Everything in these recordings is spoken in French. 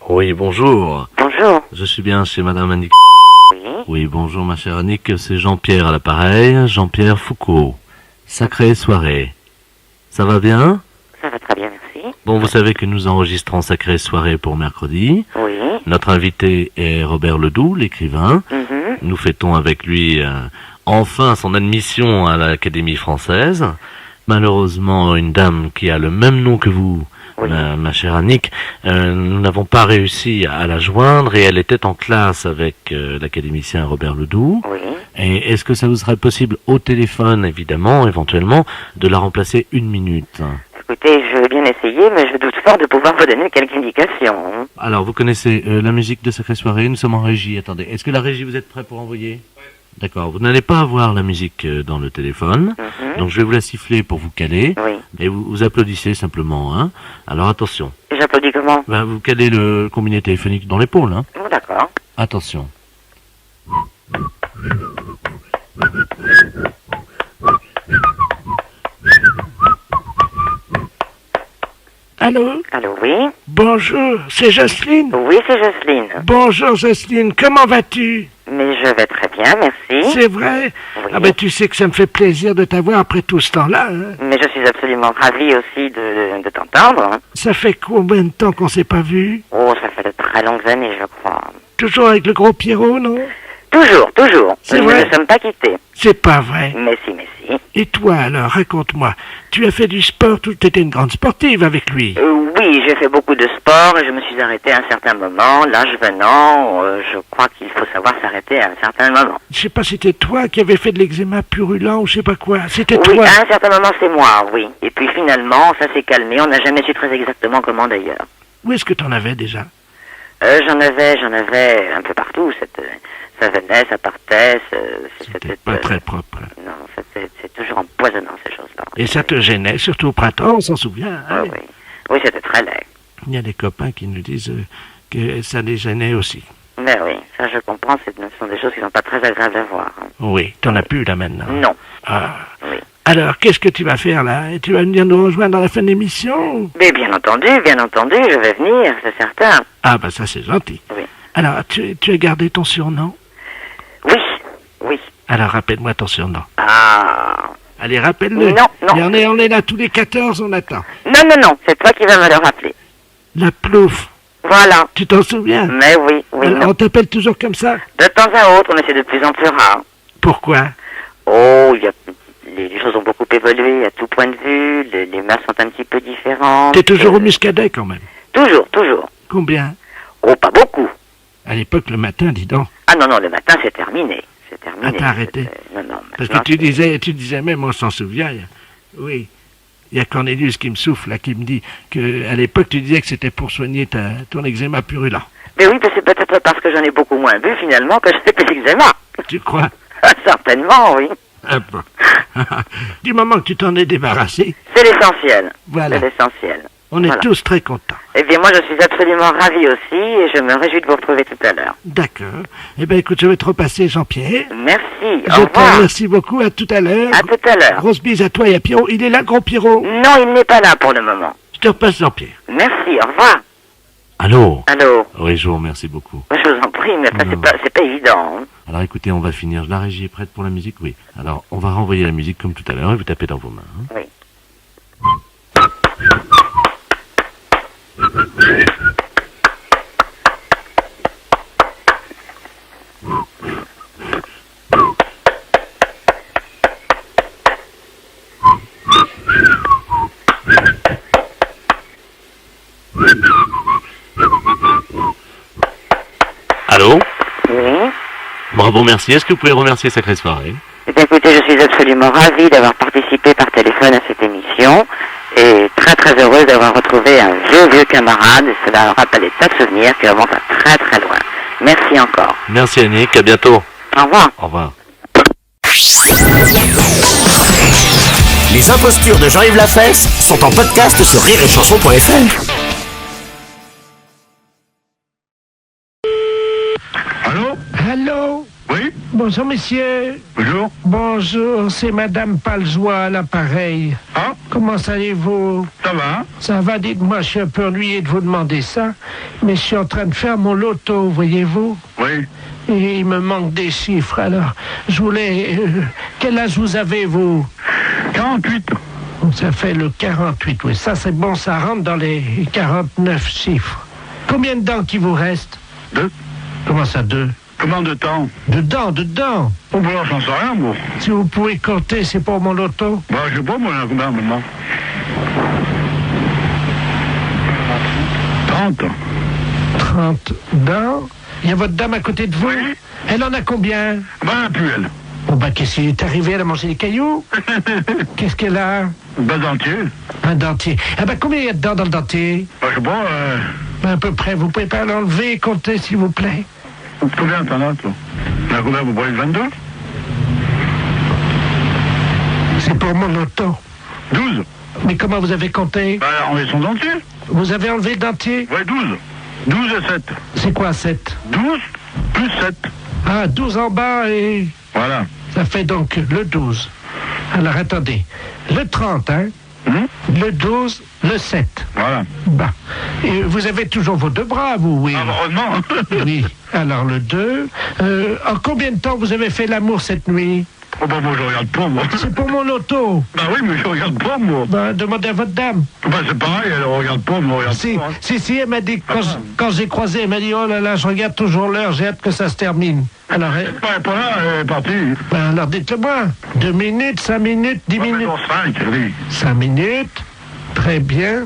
Oui, bonjour. Bonjour. Je suis bien chez Madame Annick. Oui. Oui, bonjour ma chère Annick, c'est Jean-Pierre à l'appareil, Jean-Pierre Foucault. Sacrée soirée. Ça va bien? Ça va très bien, merci. Bon, vous savez que nous enregistrons Sacrée soirée pour mercredi. Oui. Notre invité est Robert Ledoux, l'écrivain. Nous fêtons avec lui enfin son admission à l'Académie française. Malheureusement, une dame qui a le même nom que vous, Oui. ma chère Annick, nous n'avons pas réussi à la joindre et elle était en classe avec l'académicien Robert Ledoux. Oui. Et est-ce que ça vous serait possible au téléphone, évidemment, éventuellement, de la remplacer une minute? Écoutez, je vais bien essayer, mais je doute fort de pouvoir vous donner quelques indications. Alors, vous connaissez la musique de Sacrée Soirée, nous sommes en régie. Attendez, est-ce que la régie, vous êtes prêt pour envoyer? D'accord, vous n'allez pas avoir la musique dans le téléphone, donc je vais vous la siffler pour vous caler, Oui. et vous applaudissez simplement. Hein. Alors attention, J'applaudis comment? vous calez le combiné téléphonique dans l'épaule. Hein. Oh, d'accord. Attention. Allô? Allô, oui? Bonjour, c'est Jocelyne? Oui, c'est Jocelyne. Bonjour Jocelyne, comment vas-tu? Mais je vais très bien, merci. C'est vrai? Oui. Ah ben tu sais que ça me fait plaisir de t'avoir après tout ce temps-là. Hein? Mais je suis absolument ravie aussi de t'entendre. Ça fait combien de temps qu'on s'est pas vu? Oh, ça fait de très longues années, je crois. Toujours avec le gros Pierrot, non? Toujours, toujours. C'est Nous vrai? ne sommes pas quittés. C'est pas vrai. Mais si, mais si. Et toi alors, raconte-moi, tu as fait du sport, tu étais une grande sportive avec lui. Oui, j'ai fait beaucoup de sport et je me suis arrêté à un certain moment. L'âge venant, je crois qu'il faut savoir s'arrêter à un certain moment. Je sais pas si c'était toi qui avais fait de l'eczéma purulent ou je sais pas quoi. C'était Oui, toi. à un certain moment, c'est moi, oui. Et puis finalement, ça s'est calmé. On n'a jamais su très exactement comment d'ailleurs. Où est-ce que t'en avais déjà? J'en avais un peu partout. Ça venait, ça partait. C'était pas très propre. Non, c'est toujours empoisonnant ces choses-là. Et ça te gênait, surtout au printemps, on s'en souvient. Hein? Oui, oui. Oui, c'était très laid. Il y a des copains qui nous disent que ça les gênait aussi. Mais oui, ça je comprends. Ce sont des choses qui sont pas très agréables à voir. Hein. Oui, t'en as plus là maintenant. Non. Ah. Oui. Alors, qu'est-ce que tu vas faire là? Et tu vas venir nous rejoindre à la fin de l'émission? Mais bien entendu, je vais venir, c'est certain. Ah bah ça c'est gentil. Oui. Alors, tu as gardé ton surnom? Oui, oui. Alors rappelle-moi ton surnom. Ah. Allez, rappelle-le. Non, non. Et on est là tous les 14, on attend. Non, c'est toi qui vas me le rappeler. La plouf. Voilà. Tu t'en souviens? Mais oui, Alors, non. on t'appelle toujours comme ça? De temps à autre, mais c'est de plus en plus rare. Pourquoi? Oh, les choses ont beaucoup évolué à tout point de vue, les mœurs sont un petit peu différentes. T'es toujours au Muscadet quand même. Toujours. Combien? Oh, pas beaucoup. À l'époque, le matin, dis donc. Ah non, le matin, c'est terminé. C'est terminé. Ah, t'as arrêté? Non. Parce que maintenant, tu disais même, on s'en souvient, oui, il y a Cornelius qui me souffle, là, qui me dit qu'à l'époque, tu disais que c'était pour soigner ton eczéma purulent. Mais oui, c'est peut-être parce que j'en ai beaucoup moins bu, finalement, que je fais plus l'eczéma. Tu crois? Certainement, oui. Ah bon. Du moment que tu t'en es débarrassé, C'est l'essentiel. voilà, C'est l'essentiel. on est Voilà. tous très contents. Eh bien, moi, je suis absolument ravi aussi, et je me réjouis de vous retrouver tout à l'heure. D'accord. Eh bien, écoute, je vais te repasser, Jean-Pierre. Merci, Je au te revoir. remercie beaucoup, à tout à l'heure. À tout à l'heure. Grosse bise à toi et à Pierrot. Il est là, gros Pierrot. Non, il n'est pas là pour le moment. Je te repasse Jean-Pierre. Merci, au revoir. Allô? Allô? Oui, je vous remercie beaucoup. Je vous en prie, mais enfin, c'est pas évident. Hein. Alors écoutez, on va finir. La régie est prête pour la musique? Oui. Alors, on va renvoyer la musique comme tout à l'heure et vous tapez dans vos mains. Hein. Oui. Allô? Oui. Bravo, merci. Est-ce que vous pouvez remercier Sacrée Soirée? Eh bien, écoutez, je suis absolument ravie d'avoir participé par téléphone à cette émission et très heureuse d'avoir retrouvé un vieux camarade. Et cela rappelle des tas de souvenirs qui remontent à très loin. Merci encore. Merci Annick, à bientôt. Au revoir. Au revoir. Les impostures de Jean-Yves Lafesse sont en podcast sur rireetchanson.fr. Allô? Allô? Oui? Bon, Bonjour, monsieur. Bonjour. Bonjour, c'est Madame Paljoie à l'appareil. Ah, Comment allez-vous? ça va? Ça va, dites-moi, je suis un peu ennuyé de vous demander ça, mais je suis en train de faire mon loto, voyez-vous? Oui. Et il me manque des chiffres, alors je voulais... quel âge vous avez, vous? 48. Ça fait le 48, oui. Ça, c'est bon, ça rentre dans les 49 chiffres. Combien de dents qui vous reste? 2. Comment ça, 2? Combien de temps? Dedans. Oh, bah, j'en sais rien, moi. Si vous pouvez compter, c'est pour mon loto. Bah, je sais pas, moi, il y en a combien maintenant? 30. 30 dents. Il y a votre dame à côté de vous? Oui. Elle en a combien? Bah, elle a plus, elle. Bon, bah, qu'est-ce qui est arrivé? Elle a mangé des cailloux? Qu'est-ce qu'elle a? Bah, dentier. Un dentier. Ah, bah, combien il y a de dents dans le dentier? Bah, je sais pas, À peu près. Vous pouvez pas l'enlever et compter, s'il vous plaît? combien t'en as, toi? Il y en a combien, vous prenez 22? C'est pour mon loto. 12. Mais comment vous avez compté? Bah, enlever son dentier. Vous avez enlevé le dentier? Ouais, 12. 12 et 7. C'est quoi, 7? 12 plus 7. Ah, 12 en bas et... Voilà. Ça fait donc le 12. Alors, attendez. Le 30, hein? Le 12, le 7. Voilà. Bah. Et vous avez toujours vos deux bras, vous, oui? Ah, bah, heureusement. Oui. Alors, le 2. En combien de temps vous avez fait l'amour cette nuit? Oh, bah, moi, je regarde pas, moi. C'est pour mon loto. Bah oui, mais je regarde pas, moi. Ben, demandez à votre dame. Bah, c'est pareil, elle regarde pas, moi, regarde Si, pas. Hein. si, elle m'a dit, quand j'ai croisé, elle m'a dit, oh là là, je regarde toujours l'heure, j'ai hâte que ça se termine. Alors, Elle est pas là, elle est partie. ben, alors dites-le-moi. 2 minutes, 5 minutes, 10 minutes. Dans 5, oui. 5 minutes. Très bien.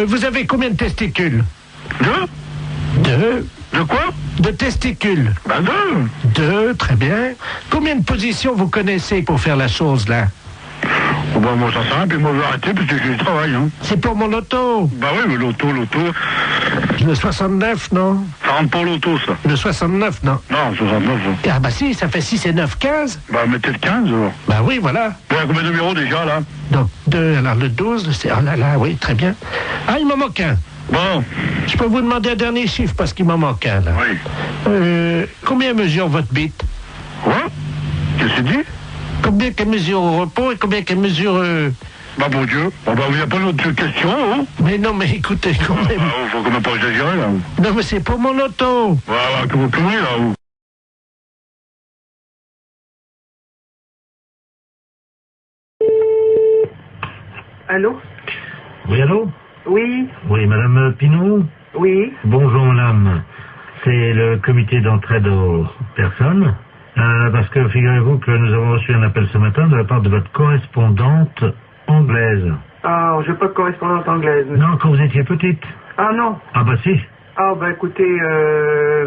Vous avez combien de testicules? 2. De quoi? De testicules. Bah, 2. 2, très bien. Combien de positions vous connaissez pour faire la chose, là? Oh, bah, moi, ça sert à rien, puis moi, je vais arrêter, parce que j'ai du travail, hein. C'est pour mon loto. Bah oui, mais l'auto. Le 69, non? Ça rentre pas l'auto, ça. Le 69, non? Non, 69, ça. Ah bah si, ça fait 6 et 9, 15. Bah, mettez le 15, alors. Bah oui, voilà. Il y a combien de numéros, déjà, là? Donc, 2, alors le 12, c'est... Oh là là, oui, très bien. Ah, il m'en manque un. Bon. Je peux vous demander un dernier chiffre, parce qu'il m'en manque un, là. Oui. Combien mesure votre bite? Quoi? Qu'est-ce que tu dis? Combien qu'elle mesure au repos et combien qu'elle mesure... Bah, bon Dieu. Bon, bah, vous n'avez pas d'autres questions, hein? Mais non, mais écoutez, quand même... Bah, faut quand même pas exagérer, là. Non, mais c'est pour mon loto. Voilà, que vous tournez, là, vous. Allô? Oui, allô? Oui, Oui, Madame Pinot? oui. Bonjour, madame. C'est le comité d'entraide aux personnes. Parce que figurez-vous que nous avons reçu un appel ce matin de la part de votre correspondante anglaise. Ah, je n'ai pas de correspondante anglaise. monsieur. Non, quand vous étiez petite. Ah non. Ah bah si. Ah bah écoutez,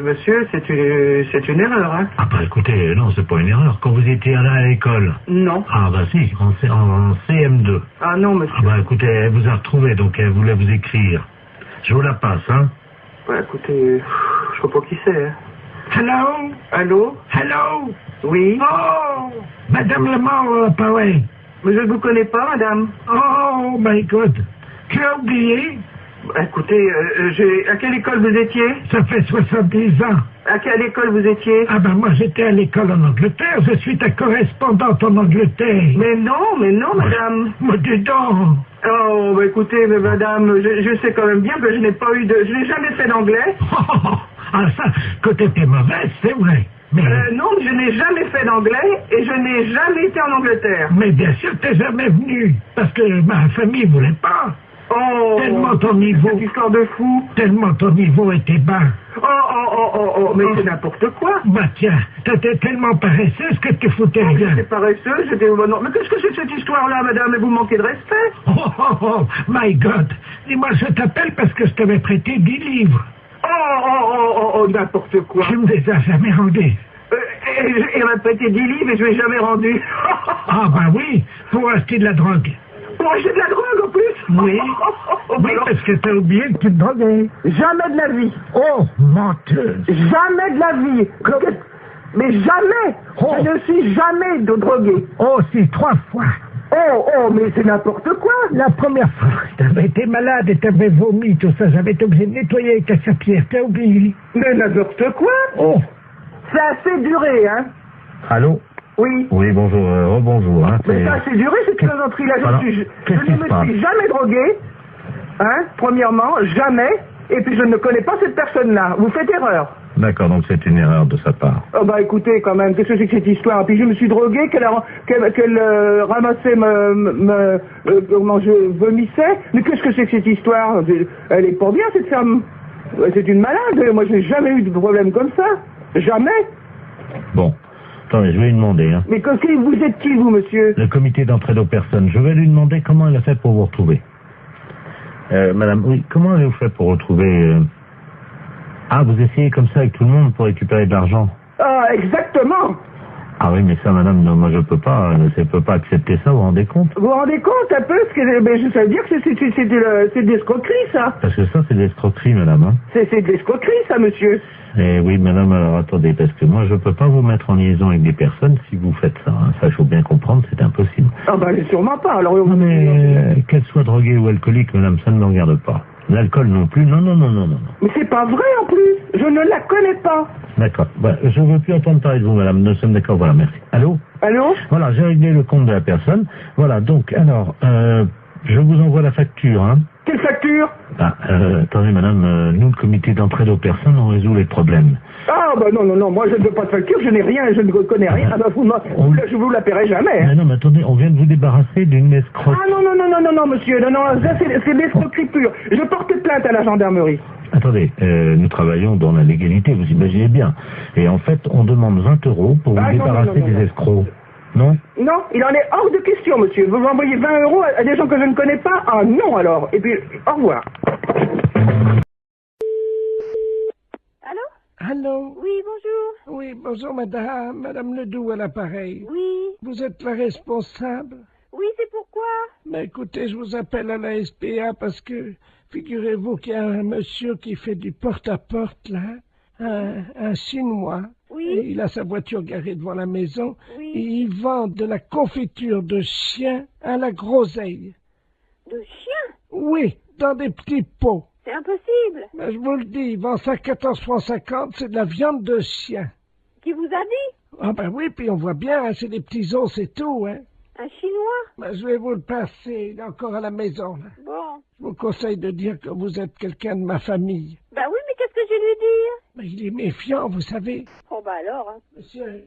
monsieur, c'est une erreur, hein. Ah bah écoutez, non, c'est pas une erreur. Quand vous étiez allé à l'école. Non. Ah bah si, en CM2. Ah non, monsieur. Ah bah écoutez, elle vous a retrouvé, donc elle voulait vous écrire. Je vous la passe, hein. Bah écoutez, je sais pas qui c'est, hein. Hello? Allô? Hello? Oui. Oh! Madame Lamar, pareil. Mais je ne vous connais pas, madame. Oh, my God. Tu as oublié? Bah, écoutez, à quelle école vous étiez? Ça fait 70 ans. À quelle école vous étiez? Ah ben moi j'étais à l'école en Angleterre, je suis ta correspondante en Angleterre. Mais non, madame. Mais dis donc. Oh, bah écoutez, mais madame, je sais quand même bien que je n'ai jamais fait d'anglais. Ah ça, que t'étais mauvaise, c'est vrai. Mais, Non, je n'ai jamais fait d'anglais et je n'ai jamais été en Angleterre. mais bien sûr t'es jamais venu, parce que ma famille voulait pas. Oh, Tellement ton niveau, cette histoire de fou. tellement ton niveau était bas. Mais c'est n'importe quoi. Bah tiens, t'étais tellement paresseuse que tu foutais J'étais rien. paresseuse, j'étais... Non, mais qu'est-ce que c'est que cette histoire-là, madame? Mais vous manquez de respect. Oh, my God. Dis-moi, je t'appelle parce que je t'avais prêté 10 livres. N'importe quoi. Tu me les as jamais rendus. Et elle m'a prêté 10 livres et je ne l'ai jamais rendu. Ah bah oui, pour acheter de la drogue. Pour acheter de la drogue en plus? Oui. Oui, parce que t'as oublié que tu te droguais. Jamais de la vie. Oh, menteuse. Jamais de la vie. Mais jamais. Oh. Je ne suis jamais drogué. Oh, si, 3 fois. Mais c'est n'importe quoi. La première fois, t'avais été malade et t'avais vomi, tout ça. J'avais été obligé de nettoyer avec ta serpillère. T'as oublié. Mais n'importe quoi. Oh. C'est assez duré, hein. Allô? Oui. Oui, bonjour, rebonjour. Hein, Mais ça, c'est duré cette plaisanterie-là. Je ne me suis jamais drogué, hein, premièrement, jamais, et puis je ne connais pas cette personne-là. Vous faites erreur. D'accord, donc c'est une erreur de sa part. Oh bah écoutez, quand même, qu'est-ce que c'est que cette histoire? Et puis je me suis drogué, qu'elle ramassait comment je vomissais. Mais qu'est-ce que c'est que cette histoire? Elle est pas bien, cette femme. C'est une malade. Moi, j'ai jamais eu de problème comme ça. Jamais. Bon. Attendez, je vais lui demander. Hein. Mais vous êtes qui, vous, monsieur? Le comité d'entraide aux personnes. Je vais lui demander comment elle a fait pour vous retrouver. Madame, oui, comment avez-vous fait pour retrouver... Ah, vous essayez comme ça avec tout le monde pour récupérer de l'argent? Ah, exactement. Ah oui, mais ça, madame, non, moi je peux pas accepter ça, vous vous rendez compte? Vous vous rendez compte un peu ça veut dire que c'est de l'escroquerie, ça. Parce que ça, c'est de l'escroquerie, madame. Hein. C'est de l'escroquerie, ça, monsieur. Eh oui, madame, alors attendez, parce que moi je peux pas vous mettre en liaison avec des personnes si vous faites ça. Hein. Ça, il faut bien comprendre, c'est impossible. Ah bah, sûrement pas. Alors, non, mais qu'elle soit droguée ou alcoolique, madame, ça ne me regarde pas. L'alcool non plus, non. Mais c'est pas vrai en plus, je ne la connais pas. D'accord, bah, je ne veux plus entendre parler de vous, madame, nous sommes d'accord, voilà, merci. Allô? Allô? Voilà, j'ai réglé le compte de la personne. Voilà, donc, alors, je vous envoie la facture, hein. Quelle facture? Ah, attendez, madame, nous, le comité d'entraide aux personnes, on résout les problèmes. Ah, bah non, moi je ne veux pas de facture, je n'ai rien, je ne connais rien. Ah bah, je vous la paierai jamais. Hein. Mais non, mais attendez, on vient de vous débarrasser d'une escroque. Ah non, monsieur, non, ça c'est l'escroquerie pure. Je porte plainte à la gendarmerie. Attendez, nous travaillons dans la légalité, vous imaginez bien. Et en fait, on demande 20 € pour vous débarrasser des escrocs. Non? Non, il en est hors de question, monsieur. Vous envoyez 20 € à des gens que je ne connais pas? Ah non, alors. Et puis, au revoir. Allô? Oui, bonjour. Oui, bonjour madame. Madame Ledoux à l'appareil. Oui. Vous êtes la responsable? Oui, c'est pourquoi? Mais écoutez, je vous appelle à la SPA parce que, figurez-vous qu'il y a un monsieur qui fait du porte-à-porte, là. Un Chinois. Oui. Et il a sa voiture garée devant la maison. Oui. Et il vend de la confiture de chien à la groseille. De chien? Oui, dans des petits pots. C'est impossible. Mais je vous le dis, il vend ça à 14,50 francs, c'est de la viande de chien. Qui vous a dit? Ah ben oui, puis on voit bien, hein, c'est des petits os, c'est tout, hein. Un Chinois? Ben, je vais vous le passer, il est encore à la maison, là. Bon. Je vous conseille de dire que vous êtes quelqu'un de ma famille. Ben oui, mais qu'est-ce que je vais lui dire? Mais il est méfiant, vous savez. Oh ben alors, hein. Monsieur,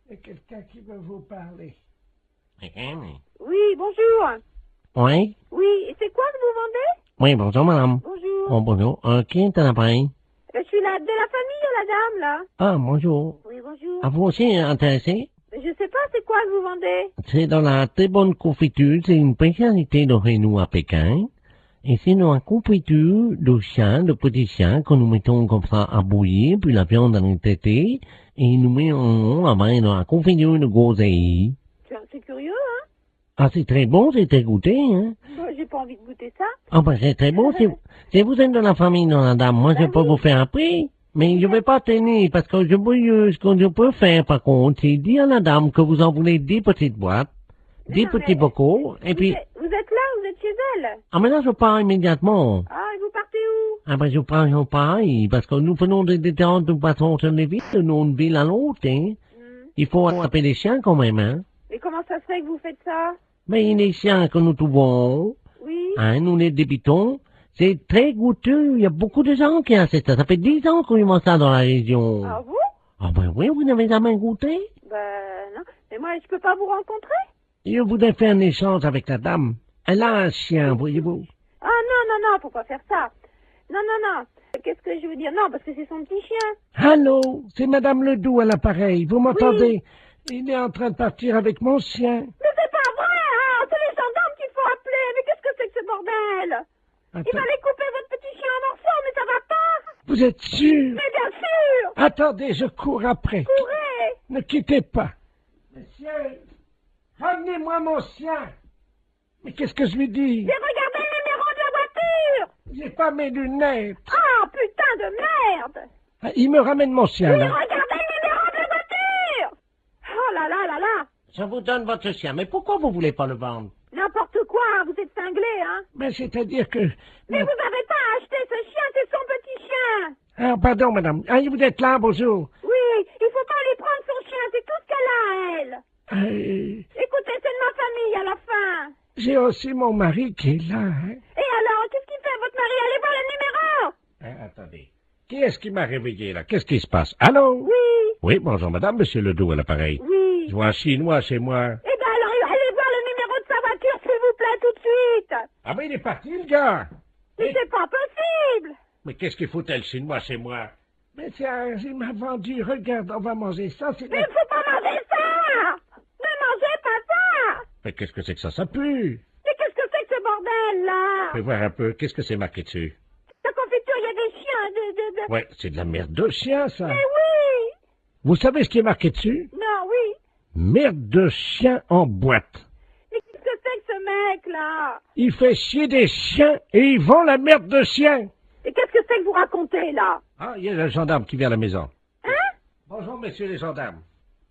il y a quelqu'un qui veut vous parler. Oui, bonjour. Oui? Oui, et c'est quoi que vous vendez? Oui, bonjour, madame. Bonjour. Oh, bonjour. Qui est à l'appareil? Je suis de la famille, la dame, là. Ah, bonjour. Oui, bonjour. Ah, vous aussi intéressé? Mais je sais pas, c'est quoi que vous vendez? C'est dans la très bonne confiture. C'est une spécialité de chez nous à Pékin. Et c'est dans la confiture de chien, de petits chiens, que nous mettons comme ça à bouillir, puis la viande en est traitée, et nous mettons dans la confiture de groseille. C'est curieux, hein? Ah, c'est très bon, c'est très goûté, hein? Bon, j'ai pas envie de goûter ça. Ah, ben, c'est très bon. Si vous êtes de la famille, non, la dame, moi, je peux vous faire un prix. Mais je vais pas tenir, parce que ce que je peux faire, par contre, c'est dire à la dame que vous en voulez 10 petites boîtes, 10 petits bocaux, et puis... Vous êtes là, vous êtes chez elle? Ah, mais là, je pars immédiatement. Ah, et vous partez où? Ah, ben, je pars pareil, parce que nous faisons des déterrants de façon sur les villes, d'une ville à l'autre, hein. Il faut attraper les chiens quand même, hein. Et comment ça se fait que vous faites ça? Mais les chiens que nous trouvons, oui. Hein, nous les débitons, c'est très goûteux. Il y a beaucoup de gens qui achètent ça. Ça fait 10 ans qu'on y mange ça dans la région. Ah bon? Ah ben oui, vous n'avez jamais goûté? Ben non. Mais moi, je peux pas vous rencontrer? Je voudrais faire un échange avec la dame. Elle a un chien, voyez-vous. Ah non, faut pas faire ça. Non. Qu'est-ce que je veux dire? Non, parce que c'est son petit chien. Allô, c'est Madame Ledoux à l'appareil. Vous m'entendez? Oui. Il est en train de partir avec mon chien. Mais c'est pas vrai, hein! C'est les gendarmes qu'il faut appeler. Mais qu'est-ce que c'est que ce bordel? Il fallait couper votre petit chien en morceaux, mais ça va pas! Vous êtes sûr? Mais bien sûr! Attendez, je cours après. Courez! Ne quittez pas. Monsieur, ramenez-moi mon chien. Mais qu'est-ce que je lui dis? J'ai regardé le numéro de la voiture! J'ai pas mes lunettes. Ah, putain de merde! Ah, il me ramène mon chien, oui, là. Regardez le numéro de la voiture! Oh là là! Je vous donne votre chien, mais pourquoi vous voulez pas le vendre? N'importe quoi, vous êtes cinglé, hein? Mais c'est-à-dire que... Mais vous n'avez pas acheté ce chien, c'est son petit chien! Ah, pardon, madame. Ah, vous êtes là, bonjour. Oui, il faut pas aller prendre son chien, c'est tout ce qu'elle a, Écoutez, c'est de ma famille à la fin. J'ai aussi mon mari qui est là, hein. Et alors, qu'est-ce qu'il fait, votre mari? Allez voir le numéro. Attendez. Qui est-ce qui m'a réveillé, là? Qu'est-ce qui se passe? Allô? Oui. Oui, bonjour, madame, monsieur Ledoux à l'appareil. Oui. Je vois un Chinois chez moi. Eh ben alors, allez voir le numéro de sa voiture, s'il vous plaît, tout de suite. Ah, mais il est parti, le gars. Mais c'est pas possible. Mais qu'est-ce qu'il foutait, le Chinois, chez moi? Mais tiens, il m'a vendu. Regarde, on va manger ça. Mais il faut pas manger ça. Ne mangez pas ça. Mais qu'est-ce que c'est que ça? Ça pue. Mais qu'est-ce que c'est que ce bordel, là? Fais voir un peu. Qu'est-ce que c'est marqué dessus? La confiture, il y a des chiens Ouais, c'est de la merde de chien, ça. Mais oui. Vous savez ce qui est marqué dessus? Non, oui. Merde de chien en boîte. Mais qu'est-ce que c'est que ce mec-là? Il fait chier des chiens et il vend la merde de chien. Et qu'est-ce que c'est que vous racontez, là? Ah, il y a le gendarme qui vient à la maison. Hein? Bonjour, messieurs les gendarmes.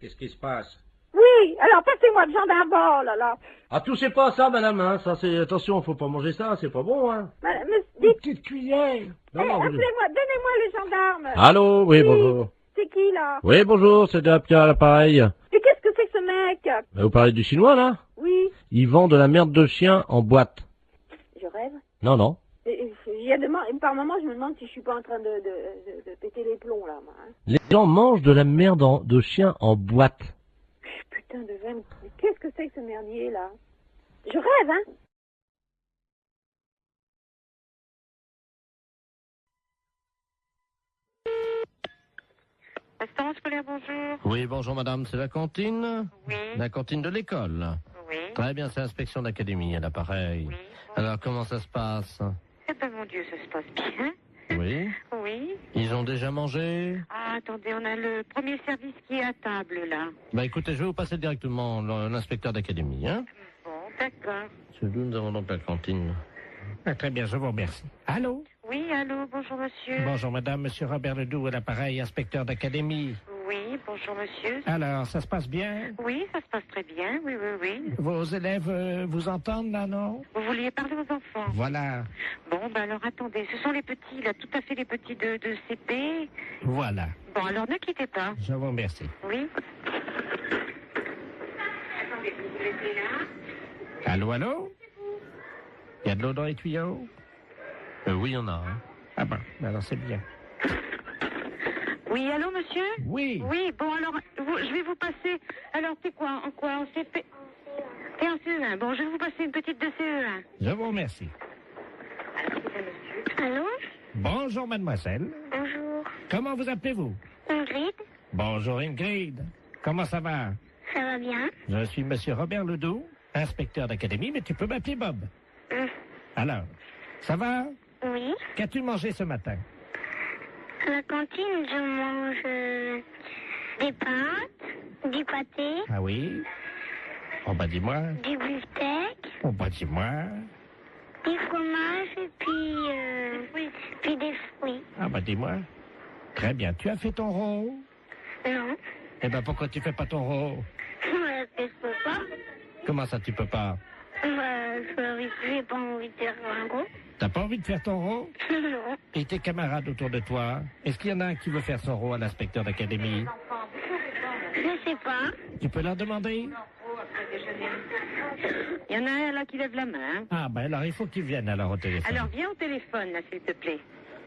Qu'est-ce qui se passe? Oui, alors passez-moi le gendarme, oh là là. Ah, touchez pas à ça, madame, hein. Ça, c'est, attention, faut pas manger ça, c'est pas bon, hein. Mais Une dites, petite cuillère. Non, non, appelez-moi, donnez-moi le gendarme. Allô, oui, bonjour. C'est qui, là? Oui, bonjour, c'est Pierre à l'appareil. Mais qu'est-ce que c'est que ce mec? Vous parlez du chinois, là? Oui. Il vend de la merde de chien en boîte. Je rêve. Non, non. Il y a par moment, je me demande si je suis pas en train de péter les plombs, là, moi. Hein. Les gens mangent de la merde de chien en boîte. Putain de veine. Mais qu'est-ce que c'est que ce merdier, là? Je rêve, hein? Restaurant scolaire, bonjour. Oui, bonjour madame, c'est la cantine? Oui. La cantine de l'école? Oui. Très bien, c'est l'inspection d'académie à l'appareil. Oui. Alors, comment ça se passe? Eh ben, mon Dieu, ça se passe bien. Oui. Oui. Ils ont déjà mangé? Ah, attendez, on a le premier service qui est à table, là. Bah écoutez, je vais vous passer directement l'inspecteur d'académie, hein? Bon, d'accord. C'est d'où nous avons donc la cantine. Ah, très bien, je vous remercie. Allô? Oui, allô, bonjour, monsieur. Bonjour, madame, monsieur Robert Ledoux à l'appareil, inspecteur d'académie. Oui, bonjour, monsieur. Alors, ça se passe bien? Oui, ça se passe très bien, oui, oui, oui. Vos élèves vous entendent, là, non? Vous vouliez parler aux enfants? Voilà. Bon, ben alors, attendez, ce sont les petits, là, tout à fait les petits de CP. Voilà. Bon, alors, ne quittez pas. Je vous remercie. Oui. Attendez, vous vous laissez là. Allô, allô? Il y a de l'eau dans les tuyaux? Oui, il y en a, hein. Ah ben, alors c'est bien. Oui, allô, monsieur? Oui. Oui, bon, alors, je vais vous passer... Alors, c'est quoi? En quoi? En CP? Et en CE1. Bon, je vais vous passer une petite de CE1. Je vous remercie. Alors, c'est monsieur. Allô? Bonjour, mademoiselle. Bonjour. Comment vous appelez-vous? Ingrid? Bonjour, Ingrid. Comment ça va? Ça va bien? Je suis monsieur Robert Ledoux, inspecteur d'académie, mais tu peux m'appeler Bob. Alors, ça va? Oui. Qu'as-tu mangé ce matin? À la cantine, je mange des pâtes, du pâté, Ah oui? Oh bah dis-moi. du beefsteak, Oh bah dis-moi. du fromage et puis des fruits. Ah bah dis-moi. Très bien. Tu as fait ton rôle? Non. Eh ben pourquoi tu fais pas ton rôle? Je peux pas. Comment ça tu peux pas? J'ai pas envie de faire un gros. T'as pas envie de faire ton rôle? Non. Et tes camarades autour de toi? Est-ce qu'il y en a un qui veut faire son rôle à l'inspecteur d'académie? Je sais pas. Tu peux leur demander? Il y en a un là qui lève la main. Ah ben alors il faut qu'ils viennent alors au téléphone. Alors viens au téléphone là, s'il te plaît.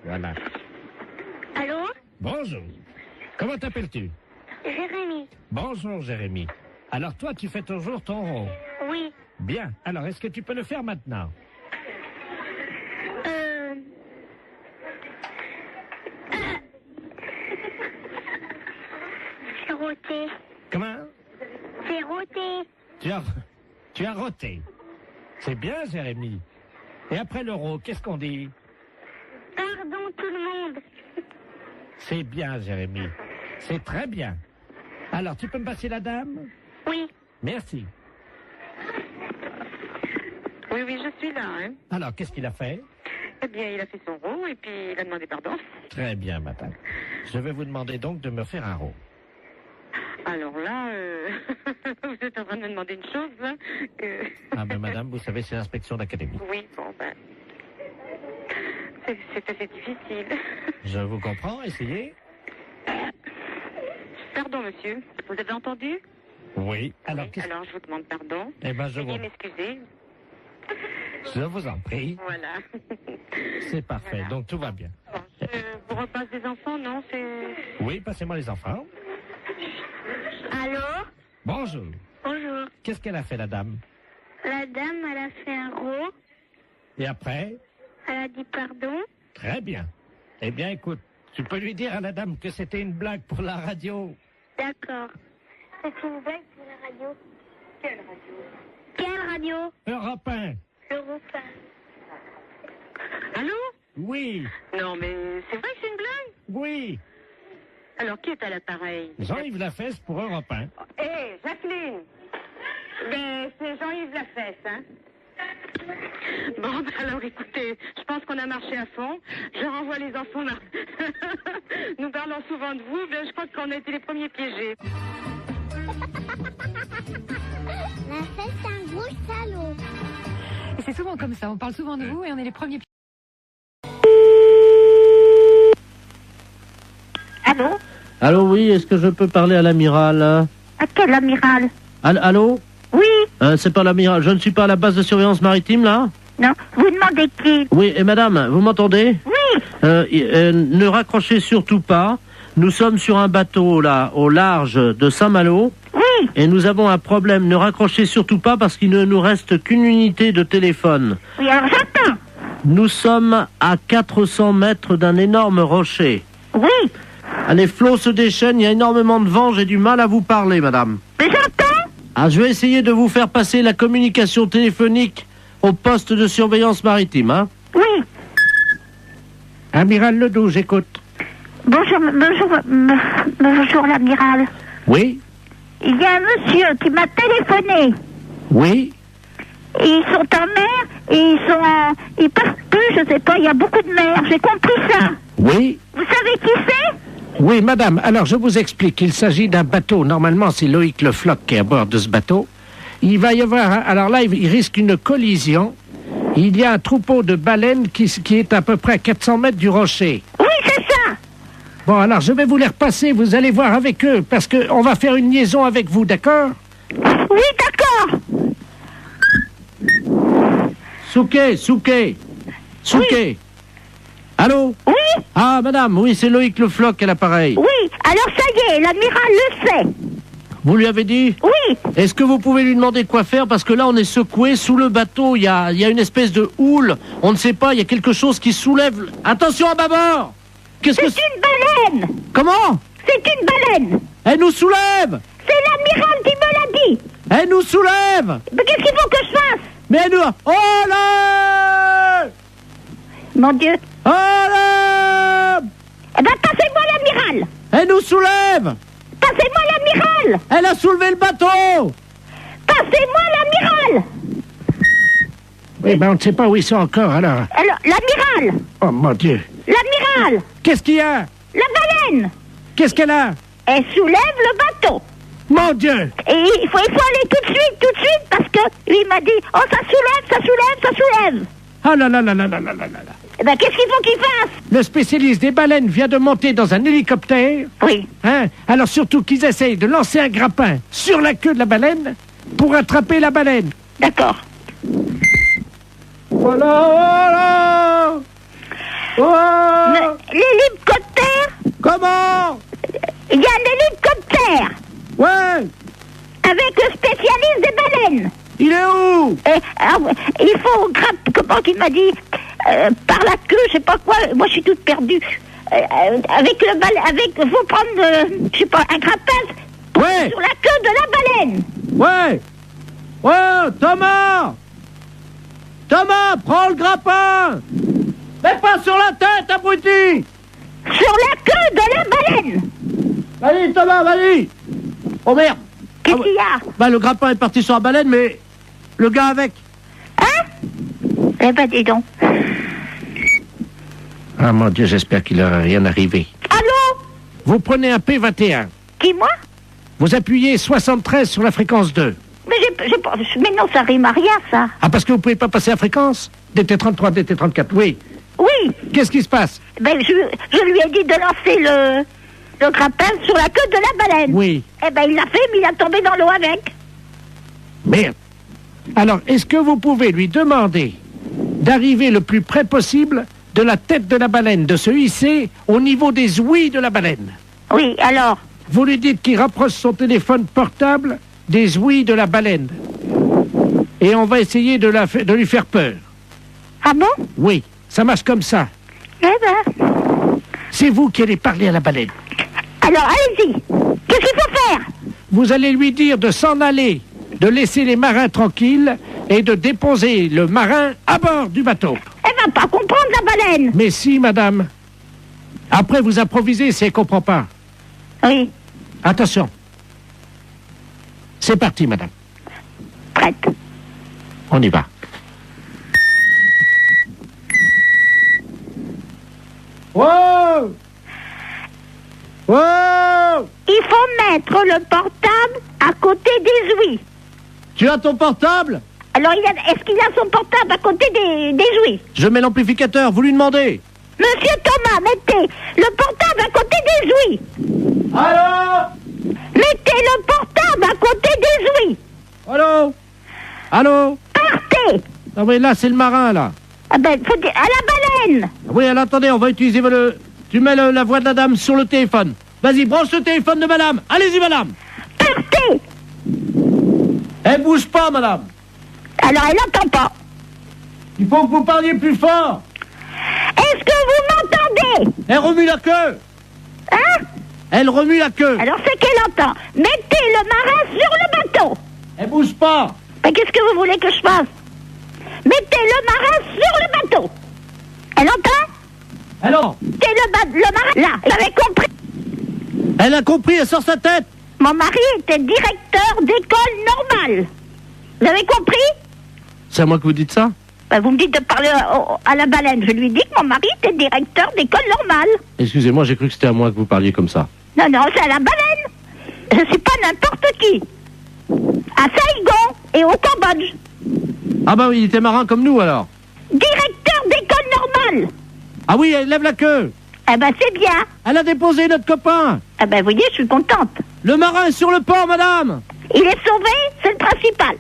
Voilà. Allô? Bonjour. Comment t'appelles-tu? Jérémy. Bonjour Jérémy. Alors toi tu fais toujours ton rôle? Oui. Bien. Alors est-ce que tu peux le faire maintenant? C'est roté. Comment? C'est roté. Tu as roté. C'est bien Jérémy. Et après l'euro, qu'est-ce qu'on dit? Pardon tout le monde. C'est bien Jérémy. C'est très bien. Alors tu peux me passer la dame? Oui. Merci. Oui, oui, je suis là, hein. Alors qu'est-ce qu'il a fait? Eh bien, il a fait son rôle et puis il a demandé pardon. Très bien madame. Je vais vous demander donc de me faire un rôle. Alors là, vous êtes en train de me demander une chose, là, que... Ah ben madame, vous savez, c'est l'inspection d'académie. Oui, bon, ben... C'est assez difficile. Je vous comprends, essayez. Pardon, monsieur. Vous avez entendu? Oui. Alors, alors je vous demande pardon. Eh ben, je Veuillez m'excuser. Je vous en prie. Voilà. C'est parfait, Voilà. donc tout va bien. Bon, je vous repasse des enfants, non? Oui, passez-moi les enfants. Allô? Bonjour. Bonjour. Qu'est-ce qu'elle a fait, la dame? La dame, elle a fait un rot. Et après? Elle a dit pardon. Très bien. Eh bien, écoute, tu peux lui dire à la dame que c'était une blague pour la radio. D'accord. C'est une blague pour la radio. Quelle radio? Quelle radio? Europe 1. Europe 1. Allô? Oui. Non, mais c'est vrai que c'est une blague? Oui. Alors, qui est à l'appareil? Jean-Yves Lafesse pour Europe 1. Hé, Jacqueline! Mais c'est Jean-Yves Lafesse, hein? Bon, ben alors écoutez, je pense qu'on a marché à fond. Je renvoie les enfants là. Nous parlons souvent de vous, mais je crois qu'on a été les premiers piégés. Lafesse, c'est un gros salaud. Et c'est souvent comme ça, on parle souvent de vous et on est les premiers. Allô? Allô, oui, est-ce que je peux parler à l'amiral? À quel amiral? Allô? Oui. C'est pas l'amiral, je ne suis pas à la base de surveillance maritime, là? Non, vous demandez qui? Oui, et madame, vous m'entendez? Oui. Ne raccrochez surtout pas. Nous sommes sur un bateau, là, au large de Saint-Malo. Oui. Et nous avons un problème. Ne raccrochez surtout pas parce qu'il ne nous reste qu'une unité de téléphone. Oui, alors j'attends. Nous sommes à 400 mètres d'un énorme rocher. Oui. Les flots se déchaînent, il y a énormément de vent, j'ai du mal à vous parler, madame. Mais j'entends. Je vais essayer de vous faire passer la communication téléphonique au poste de surveillance maritime, hein? Oui. Amiral Ledoux, j'écoute. Bonjour l'amiral. Oui. Il y a un monsieur qui m'a téléphoné. Oui. Et ils sont en mer et ils peuvent plus, je sais pas, il y a beaucoup de mer, j'ai compris ça. Oui. Vous savez qui c'est? Oui, madame, alors je vous explique. Il s'agit d'un bateau. Normalement, c'est Loïc Le Floch qui est à bord de ce bateau. Il va y avoir... Alors là, il risque une collision. Il y a un troupeau de baleines qui est à peu près à 400 mètres du rocher. Oui, c'est ça. Bon, alors je vais vous les repasser. Vous allez voir avec eux, parce qu'on va faire une liaison avec vous, d'accord? Oui, d'accord. Souquet. Oui. Allô? Oui. Ah, madame, oui, c'est Loïc Le Floch à l'appareil. Oui, alors ça y est, l'amiral le sait. Vous lui avez dit? Oui. Est-ce que vous pouvez lui demander quoi faire? Parce que là, on est secoué sous le bateau. Il y a une espèce de houle. On ne sait pas, il y a quelque chose qui soulève. Attention à bâbord! C'est une baleine. Comment? C'est une baleine. Elle nous soulève! C'est l'amiral qui me l'a dit. Elle nous soulève! Mais qu'est-ce qu'il faut que je fasse? Mais elle nous... Oh là! Mon Dieu. Oh là! Eh ben, passez-moi l'amiral. Elle nous soulève! Passez-moi l'amiral. Elle a soulevé le bateau! Passez-moi l'amiral. Oui, ben on ne sait pas où ils sont encore, alors. Alors, l'amiral. Oh, mon Dieu. L'amiral. Qu'est-ce qu'il y a? La baleine. Qu'est-ce qu'elle a? Elle soulève le bateau. Mon Dieu. Et il faut aller tout de suite, parce que lui il m'a dit, oh, ça soulève. Ah là là là là là là là là. Eh ben, qu'est-ce qu'il faut qu'il fasse? Le spécialiste des baleines vient de monter dans un hélicoptère. Oui. Hein? Alors surtout qu'ils essayent de lancer un grappin sur la queue de la baleine pour attraper la baleine. D'accord. Voilà! L'hélicoptère? Comment? Il y a un hélicoptère. Ouais. Avec le spécialiste des baleines. Il est où? Il faut comment qu'il m'a dit, par la queue, je sais pas quoi, moi je suis toute perdue. Faut prendre, je sais pas, un grappin sur la queue de la baleine. Ouais. Ouais, Thomas, prends le grappin. Mais pas sur la tête, abruti. Sur la queue de la baleine. Vas-y, Thomas, vas-y. Oh merde. Qu'est-ce qu'il y a? Bah, le grappin est parti sur la baleine, mais le gars avec. Hein? Eh ben, dis donc. Ah, mon Dieu, j'espère qu'il n'aura rien arrivé. Allô? Vous prenez un P21. Qui, moi? Vous appuyez 73 sur la fréquence 2. Mais mais non, ça rime à rien, ça. Ah, parce que vous pouvez pas passer la fréquence? DT33, DT34, oui. Oui. Qu'est-ce qui se passe? Ben, je lui ai dit de lancer l'autre appel sur la queue de la baleine. Oui. Eh ben, il l'a fait, mais il est tombé dans l'eau avec. Merde. Alors, est-ce que vous pouvez lui demander d'arriver le plus près possible de la tête de la baleine, de se hisser au niveau des ouïes de la baleine? Oui, alors? Vous lui dites qu'il rapproche son téléphone portable des ouïes de la baleine. Et on va essayer de lui faire peur. Ah bon? Oui, ça marche comme ça. Eh ben... C'est vous qui allez parler à la baleine. Alors, allez-y. Qu'est-ce qu'il faut faire? Vous allez lui dire de s'en aller, de laisser les marins tranquilles et de déposer le marin à bord du bateau. Elle va pas comprendre, la baleine. Mais si, madame. Après, vous improvisez si elle comprend pas. Oui. Attention. C'est parti, madame. Prête. On y va. Wow! Wow! Il faut mettre le portable à côté des ouïes. Tu as ton portable? Alors, est-ce qu'il a son portable à côté des ouïes? Je mets l'amplificateur, vous lui demandez. Monsieur Thomas, mettez le portable à côté des ouïes. Allô? Mettez le portable à côté des ouïes. Allô? Allô? Partez. Ah oui, là, c'est le marin, là. Ah ben, faut dire, à la baleine. Oui, alors attendez, on va utiliser Tu mets la voix de la dame sur le téléphone. Vas-y, branche le téléphone de madame. Allez-y, madame. Partez. Elle bouge pas, madame. Alors, elle n'entend pas. Il faut que vous parliez plus fort. Est-ce que vous m'entendez? Elle remue la queue. Hein? Elle remue la queue. Alors, c'est qu'elle entend. Mettez le marin sur le bateau. Elle bouge pas. Mais qu'est-ce que vous voulez que je fasse? Mettez le marin sur le bateau. Elle entend? Alors? Mettez le marin là. Vous avez compris? Elle a compris, elle sort sa tête. Mon mari était directeur d'école normale. Vous avez compris? C'est à moi que vous dites ça? Ben, vous me dites de parler à la baleine. Je lui dis que mon mari était directeur d'école normale. Excusez-moi, j'ai cru que c'était à moi que vous parliez comme ça. Non, non, c'est à la baleine. Je suis pas n'importe qui. À Saigon et au Cambodge. Ah bah oui, il était marin comme nous alors. Directeur d'école normale. Ah oui, elle lève la queue. Eh ben, c'est bien. Elle a déposé notre copain. Eh ben, vous voyez, je suis contente. Le marin est sur le port, madame. Il est sauvé, c'est le principal.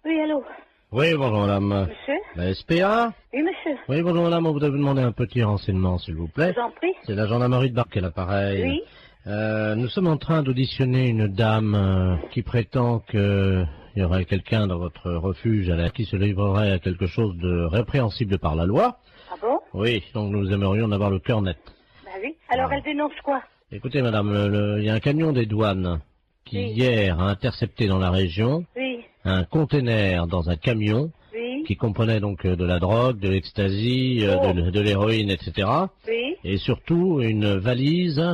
Oui, allô? Oui, bonjour madame. Monsieur? La SPA? Oui, monsieur. Oui, bonjour madame, on voudrait vous demander un petit renseignement, s'il vous plaît. Je vous en prie. C'est la gendarmerie de Barquet, l'appareil. Oui. Nous sommes en train d'auditionner une dame qui prétend qu'il y aurait quelqu'un dans votre refuge qui se livrerait à quelque chose de répréhensible par la loi. Ah bon? Oui, donc nous aimerions en avoir le cœur net. Bah oui. Alors, elle dénonce quoi? Écoutez madame, il y a un camion des douanes qui Oui. hier a intercepté dans la région Oui. un conteneur dans un camion Oui. qui comprenait donc de la drogue, de l'ecstasy, de l'héroïne, etc. Oui. Et surtout une valise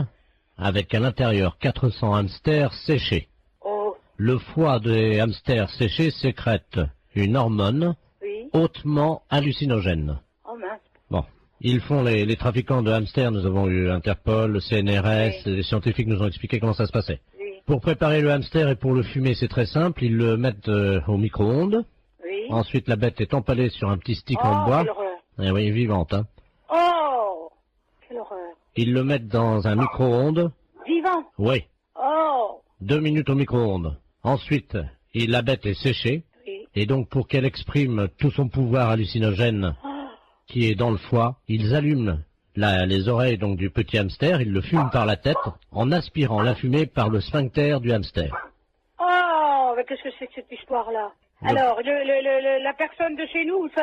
avec à l'intérieur 400 hamsters séchés. Oh. Le foie des hamsters séchés sécrète une hormone Oui. hautement hallucinogène. Oh mince. Bon, ils font les trafiquants de hamsters, nous avons eu Interpol, le CNRS, les scientifiques nous ont expliqué comment ça se passait. Oui. Pour préparer le hamster et pour le fumer, c'est très simple, ils le mettent au micro-ondes. Oui. Ensuite, la bête est empalée sur un petit stick Oh, en bois. quelle horreur. Eh oui, vivante, hein. Oh. Quelle horreur. Ils le mettent dans un micro-ondes. Vivant. Oui. Oh. 2 minutes au micro-ondes. Ensuite, la bête est séchée. Oui. Et donc, pour qu'elle exprime tout son pouvoir hallucinogène qui est dans le foie, ils allument les oreilles donc du petit hamster, ils le fument par la tête en aspirant la fumée par le sphincter du hamster. Oh. Mais qu'est-ce que c'est que cette histoire-là? Alors, la personne de chez nous, ça,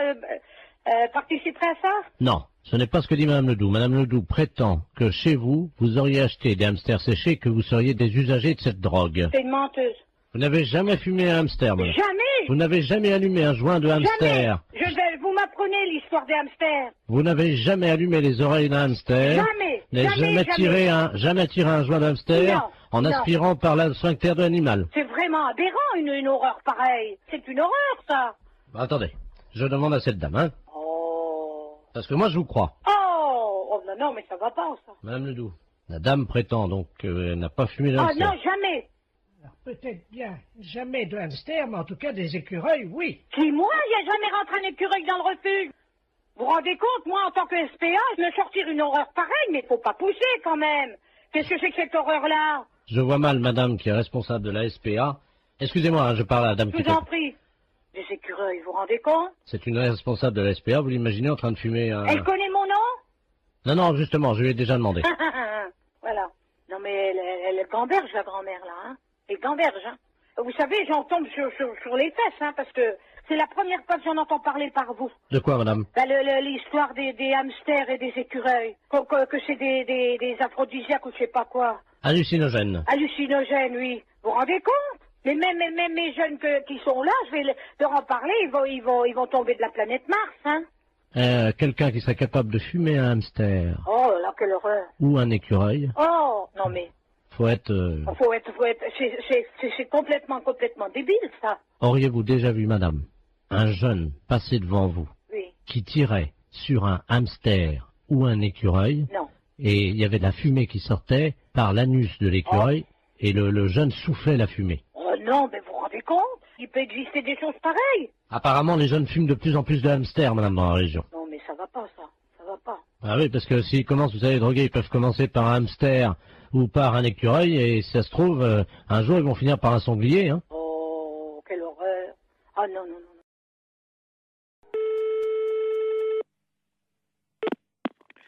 participerait à ça? Non, ce n'est pas ce que dit Madame Ledoux. Madame Ledoux prétend que chez vous, vous auriez acheté des hamsters séchés et que vous seriez des usagers de cette drogue. C'est une menteuse. Vous n'avez jamais fumé un hamster, madame. Jamais. Vous n'avez jamais allumé un joint de hamster. Jamais. Vous m'apprenez l'histoire des hamsters. Vous n'avez jamais allumé les oreilles d'un hamster. Jamais. N'avez jamais tiré un joint de hamster Non, en non. aspirant par le sphincter de l'animal. C'est vraiment aberrant, une horreur pareille. C'est une horreur, ça. Attendez, je demande à cette dame, hein. Oh. Parce que moi je vous crois. Oh, non, non, mais ça va pas, ça. Madame Ledoux, la dame prétend donc qu'elle n'a pas fumé de Ah hamster. non, jamais. Alors, peut-être bien jamais de hamster, mais en tout cas des écureuils, oui. Qui, moi, il n'y a jamais rentré un écureuil dans le refuge. Vous vous rendez compte, moi, en tant que SPA, me sortir une horreur pareille, mais faut pas pousser quand même. Qu'est-ce que c'est que cette horreur-là? Je vois mal madame qui est responsable de la SPA. Excusez-moi, hein, je parle à la dame Je qui vous en prie. Des écureuils, vous vous rendez compte? C'est une responsable de la SPA, vous l'imaginez en train de fumer un... Elle connaît mon nom? Non, justement, je lui ai déjà demandé. Voilà. Non mais elle gamberge, la grand-mère, là, hein. Elle gamberge, hein. Vous savez, j'en tombe sur les fesses, hein, parce que c'est la première fois que j'en entends parler par vous. De quoi, madame? Bah, l'histoire des hamsters et des écureuils. Que c'est des aphrodisiaques ou je sais pas quoi. Hallucinogène. Hallucinogène, oui. Vous vous rendez compte? Mais même mes jeunes qui sont là, je vais leur en parler, ils vont tomber de la planète Mars, hein. Quelqu'un qui serait capable de fumer un hamster. Oh là, quelle horreur. Ou un écureuil. Oh, non mais... Faut être... C'est complètement débile, ça. Auriez-vous déjà vu, madame, un jeune passer devant vous, oui, qui tirait sur un hamster ou un écureuil? Non. Et il y avait de la fumée qui sortait par l'anus de l'écureuil, et le jeune soufflait la fumée. Oh non, mais vous vous rendez compte? Il peut exister des choses pareilles. Apparemment, les jeunes fument de plus en plus de hamsters, madame, dans la région. Non, mais ça va pas, ça. Ça va pas. Ah oui, parce que s'ils commencent, vous savez, droguer, ils peuvent commencer par un hamster ou par un écureuil, et si ça se trouve, un jour, ils vont finir par un sanglier, hein. Oh, quelle horreur. Ah non.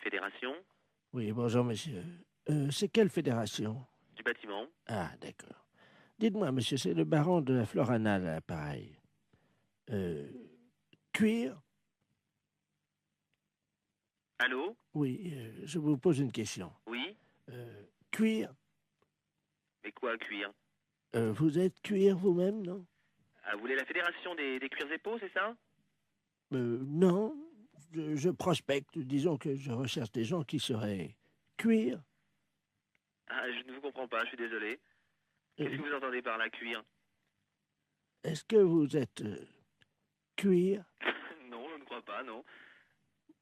Fédération? Oui, bonjour, monsieur. C'est quelle fédération? Du bâtiment. Ah, d'accord. Dites-moi, monsieur, c'est le baron de la Florana, là, pareil. Cuir? Allô? Oui, je vous pose une question. Oui? Cuir? Mais quoi, cuir? Vous êtes cuir vous-même, non? Ah, vous voulez la fédération des cuirs et peaux, c'est ça? Non. Je prospecte. Disons que je recherche des gens qui seraient cuir. Ah, je ne vous comprends pas, je suis désolé. Qu'est-ce que vous entendez par là, cuir? Est-ce que vous êtes cuir? Non, je ne crois pas, non.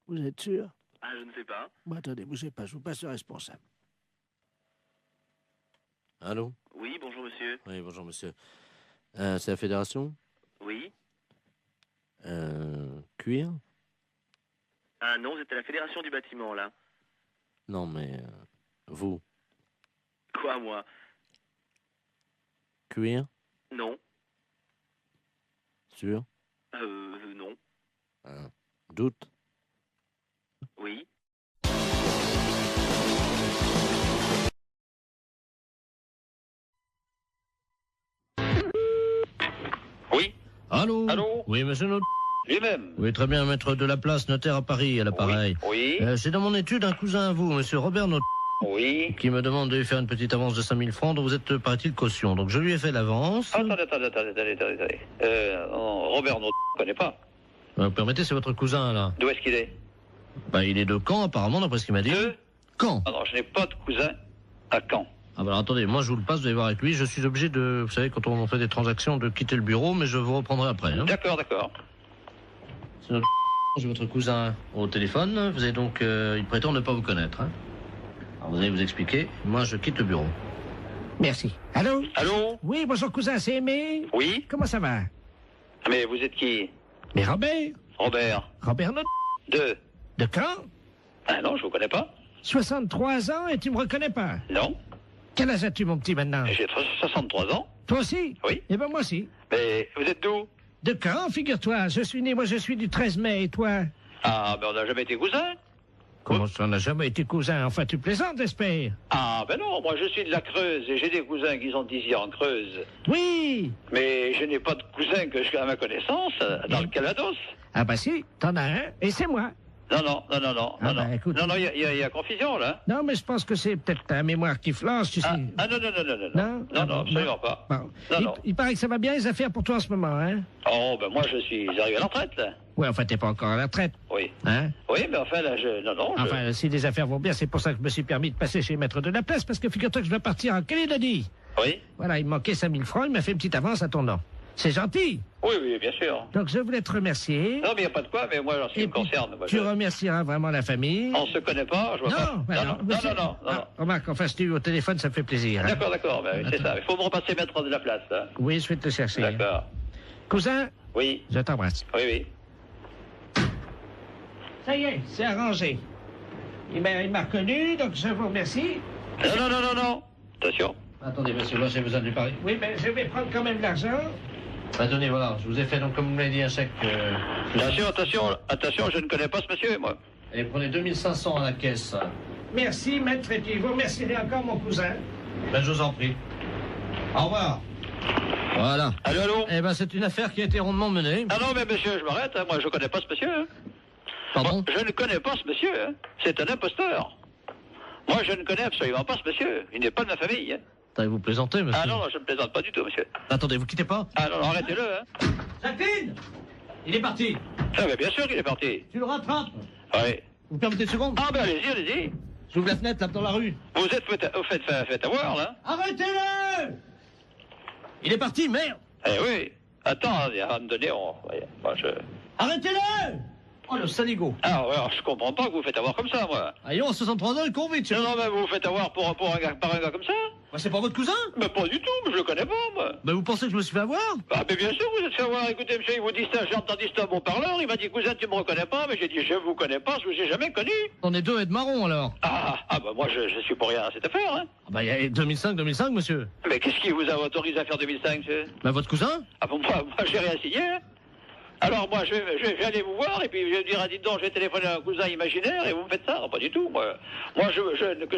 Vous êtes sûr? Ah, je ne sais pas. Bon, attendez, bougez pas, je vous passe le responsable. Allô? Oui, bonjour monsieur. Oui, bonjour monsieur. C'est la fédération? Oui. Cuir? Ah non, vous êtes à la fédération du bâtiment, là. Non, mais vous? Quoi, moi? Cuir? Non. Sûr? Non. Doute? Oui. Oui. Allô? Oui, monsieur Not. Lui-même. Oui, très bien, maître de la place, notaire à Paris, à l'appareil. Oui. C'est dans mon étude un cousin à vous, monsieur Robert Not. Oui. Qui me demande de lui faire une petite avance de 5000 francs, dont vous êtes, paraît-il, caution. Donc je lui ai fait l'avance. Attendez. Robert, non, je ne connais pas. Vous permettez, c'est votre cousin, là. D'où est-ce qu'il est? Il est de Caen, apparemment, d'après ce qu'il m'a dit. Caen? Ah non, je n'ai pas de cousin à Caen. Ah alors attendez, moi je vous le passe, vous allez voir avec lui. Je suis obligé de, vous savez, quand on fait des transactions, de quitter le bureau, mais je vous reprendrai après. Hein. D'accord. C'est notre... J'ai votre cousin au téléphone. Vous avez donc, il prétend ne pas vous connaître. Hein. Alors vous allez vous expliquer. Moi, je quitte le bureau. Merci. Allô? Allô? Oui, bonjour cousin, c'est Aimé? Oui? Comment ça va? Mais vous êtes qui? Mais Robert? Robert Not. De Caen? Ah non, je vous connais pas. 63 ans et tu me reconnais pas? Non. Quel âge as-tu, mon petit, maintenant? J'ai 63 ans. Toi aussi? Oui. Eh ben, moi aussi. Mais vous êtes d'où? De Caen, figure-toi. Je suis du 13 mai, et toi? Ah, ben on n'a jamais été cousins. Comment ça, on n'a jamais été cousins? Enfin, tu plaisantes, j'espère? Ah, ben non, moi je suis de la Creuse et j'ai des cousins qui sont ici en Creuse. Oui. Mais je n'ai pas de cousins que je à ma connaissance dans le Calvados. Ah bah si, t'en as un, et c'est moi. Non, Écoute, non, il y a confusion, là. Non, mais je pense que c'est peut-être ta mémoire qui flanche, tu sais. Ah, non, absolument pas. Bon. Non. Il paraît que ça va bien les affaires pour toi en ce moment, hein? Oh, ben moi, je suis arrivé à la retraite, là. Oui, enfin, t'es pas encore à la retraite. Oui. Hein? Oui, mais enfin, là, Enfin, si les affaires vont bien, c'est pour ça que je me suis permis de passer chez Maître de la Place, parce que figure-toi que je dois partir en Calédonie. Oui. Voilà, il me manquait 5000 francs, il m'a fait une petite avance à ton nom. C'est gentil. Oui, bien sûr. Donc, je voulais te remercier. Non, mais il n'y a pas de quoi, mais moi, en ce qui me concerne... Tu remercieras vraiment la famille. On se connaît pas, je vois pas. Non. Remarque, enfin, si tu es au téléphone, ça me fait plaisir. Hein. D'accord, ben, c'est ça. Il faut me repasser Maître de la Place, là. Oui, je vais te chercher. D'accord. Cousin? Oui. Je t'embrasse. Oui. Ça y est, c'est arrangé. Il m'a reconnu, donc je vous remercie. Non. Attention. Attendez, monsieur, moi j'ai besoin de lui parler. Oui, mais je vais prendre quand même l'argent. Bah, tenez, voilà, je vous ai fait, donc, comme vous m'avez dit, un chèque... Attention, je ne connais pas ce monsieur, moi. Allez, prenez 2500 à la caisse. Merci, maître, et puis vous remercierez encore mon cousin. Ben, je vous en prie. Au revoir. Voilà. Allô. Eh ben, c'est une affaire qui a été rondement menée. Ah non, mais monsieur, je m'arrête, hein. Moi, je connais pas ce monsieur. Hein. Pardon? Moi, je ne connais pas ce monsieur, hein. C'est un imposteur. Moi, je ne connais absolument pas ce monsieur. Il n'est pas de ma famille, hein. Attendez, vous plaisantez, monsieur? Ah non, je ne plaisante pas du tout, monsieur. Attendez, vous quittez pas? Ah non, arrêtez-le, hein. Jacqueline! Il est parti. Ah, mais bien sûr qu'il est parti. Tu le rattrapes? Oui. Vous permettez une seconde? Ah, ben allez-y. J'ouvre la fenêtre, là, dans la rue. Vous êtes fait avoir, là. Arrêtez-le! Il est parti, merde! Eh oui. Attends, à un moment donné, moi, Arrêtez-le! Oh, le saligo. Ah, ouais, alors, je comprends pas que vous vous faites avoir comme ça, moi. Allons, à 63 ans, il court vite. Non, mais vous vous faites avoir par un gars comme ça? Bah, c'est pas votre cousin? Mais pas du tout, mais je le connais pas, moi. Bah, vous pensez que je me suis fait avoir? Ah, mais bien sûr, vous êtes fait avoir. Écoutez, monsieur, il vous dit ça, j'ai entendu ça à mon parleur. Il m'a dit, cousin, tu me reconnais pas? Mais j'ai dit, je vous connais pas, je vous ai jamais connu. On est deux et de marron, alors. Ah, bah, moi, je suis pour rien à cette affaire, hein. Ah, bah, il y a 2005, monsieur. Mais qu'est-ce qui vous a autorisé à faire 2005, monsieur? Bah, votre cousin? Ah, bon, moi, j'ai rien signé, hein. Alors, moi, je vais aller vous voir, et puis je vais dire, dites donc, je vais téléphoner à un cousin imaginaire, et vous me faites ça? Non, pas du tout, moi. Moi,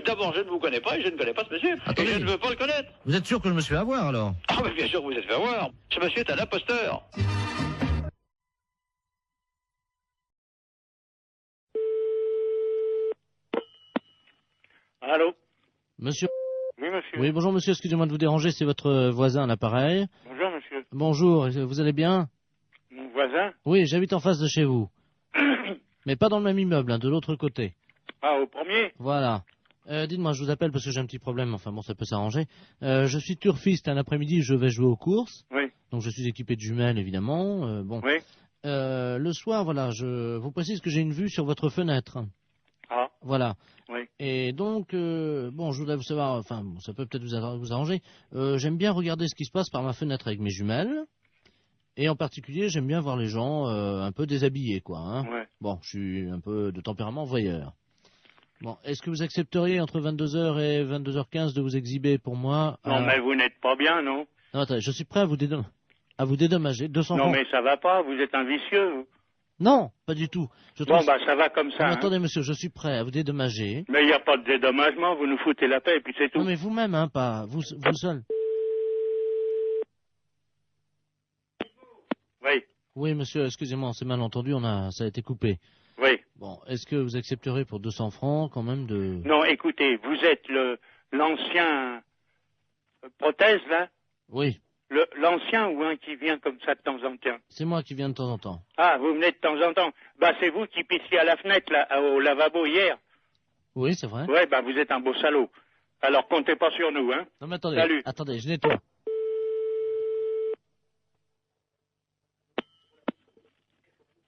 d'abord, je ne vous connais pas, et je ne connais pas ce monsieur. Attendez. Et je ne veux pas le connaître. Vous êtes sûr que je me suis fait avoir, alors? Ah, mais bien sûr que vous êtes fait avoir. Ce monsieur est un imposteur. Allô? Monsieur. Oui, monsieur. Oui, bonjour monsieur, excusez-moi de vous déranger, c'est votre voisin à l'appareil. Bonjour, monsieur. Bonjour, vous allez bien? Mon voisin? Oui, j'habite en face de chez vous. Mais pas dans le même immeuble, hein, de l'autre côté. Ah, au premier? Voilà. Dites-moi, je vous appelle parce que j'ai un petit problème, enfin bon, ça peut s'arranger. Je suis turfiste, un après-midi, je vais jouer aux courses. Oui. Donc je suis équipé de jumelles, évidemment. Bon. Oui. Le soir, voilà, je vous précise que j'ai une vue sur votre fenêtre. Ah. Voilà. Oui. Et donc, bon, je voudrais vous savoir, enfin, bon, ça peut peut-être vous arranger. J'aime bien regarder ce qui se passe par ma fenêtre avec mes jumelles. Et en particulier, j'aime bien voir les gens un peu déshabillés, quoi. Hein. Ouais. Bon, je suis un peu de tempérament voyeur. Bon, est-ce que vous accepteriez entre 22h et 22h15 de vous exhiber pour moi? Non, mais vous n'êtes pas bien, non? Non, attendez, je suis prêt à vous dédommager. 200 Non, francs. mais ça va pas, vous êtes un vicieux, vous. Non, pas du tout. Bon, bah, ça va comme ça. Non, hein. attendez, monsieur, je suis prêt à vous dédommager. Mais il n'y a pas de dédommagement, vous nous foutez la paix et puis c'est tout. Non, mais vous-même, hein, pas vous seul. Oui. Oui, monsieur, excusez-moi, on s'est mal entendu, ça a été coupé. Oui. Bon, est-ce que vous accepterez pour 200 francs quand même de... Non, écoutez, vous êtes l'ancien prothèse, là? Oui. L'ancien ou un qui vient comme ça de temps en temps? C'est moi qui viens de temps en temps. Ah, vous venez de temps en temps. Bah, c'est vous qui pissiez à la fenêtre, là, au lavabo hier. Oui, c'est vrai. Ouais, bah, vous êtes un beau salaud. Alors, comptez pas sur nous, hein. Non, mais attendez. Salut. Attendez, je nettoie.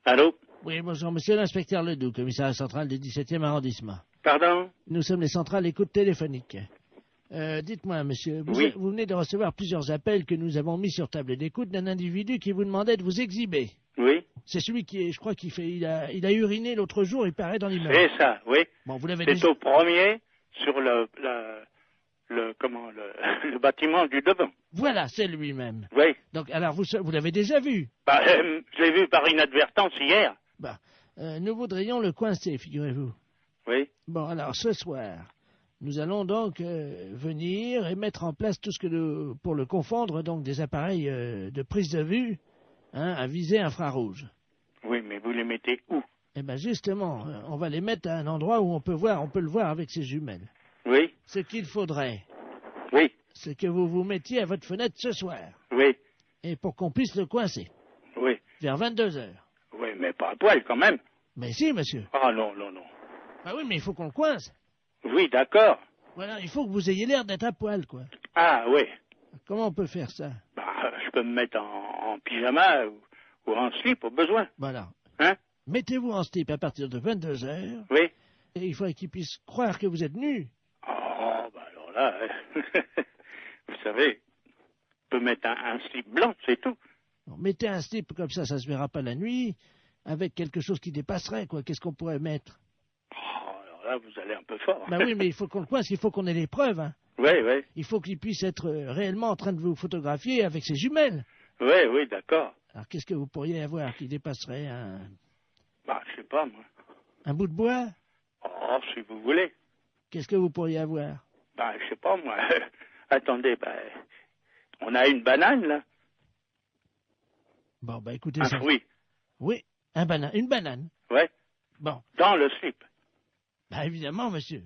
Allô? Oui, bonjour, monsieur l'inspecteur Ledoux, commissaire central du 17e arrondissement. Pardon? Nous sommes les centrales écoute téléphonique. Dites-moi, monsieur, vous venez de recevoir plusieurs appels que nous avons mis sur table d'écoute d'un individu qui vous demandait de vous exhiber. Oui. C'est celui qui est, je crois il a uriné l'autre jour, il paraît dans l'immeuble. C'est ça, oui. Bon, vous l'avez C'est déjà... au premier, sur le bâtiment du devant. Voilà, c'est lui-même. Oui. Donc, alors, vous l'avez déjà vu? Bah, je l'ai vu par inadvertance hier. Bah, nous voudrions le coincer, figurez-vous. Oui. Bon, alors, ce soir, nous allons donc venir et mettre en place tout ce que pour le confondre, donc des appareils de prise de vue, hein, à visée infrarouge. Oui, mais vous les mettez où? Eh bien, justement, on va les mettre à un endroit où on peut le voir avec ses jumelles. Oui. Ce qu'il faudrait, oui, c'est que vous vous mettiez à votre fenêtre ce soir. Oui. Et pour qu'on puisse le coincer. Oui. Vers 22h. Oui, mais pas à poil quand même. Mais si, monsieur. Ah non, non, non. Bah oui, mais il faut qu'on le coince. Oui, d'accord. Voilà, il faut que vous ayez l'air d'être à poil, quoi. Ah oui. Comment on peut faire ça? Bah, je peux me mettre en pyjama ou en slip au besoin. Voilà. Hein? Mettez-vous en slip à partir de 22h. Oui. Et il faudrait qu'il puisse croire que vous êtes nu. Oh, bah alors là, vous savez, je peux mettre un slip blanc, c'est tout. Bon, mettez un slip comme ça se verra pas la nuit. avec quelque chose qui dépasserait, quoi. Qu'est-ce qu'on pourrait mettre? Alors là, vous allez un peu fort. Ben oui, mais il faut qu'on le coince, il faut qu'on ait les preuves, hein. Oui, oui. Il faut qu'il puisse être réellement en train de vous photographier avec ses jumelles. Oui, oui, d'accord. Alors qu'est-ce que vous pourriez avoir qui dépasserait un... Bah, je sais pas, moi. Un bout de bois? Oh, si vous voulez. Qu'est-ce que vous pourriez avoir? Bah, je sais pas, moi. Attendez, bah, on a une banane, là. Bon, bah écoutez Un ça. fruit. Oui, une banane. Ouais. Bon. Dans le slip. Bah évidemment, monsieur.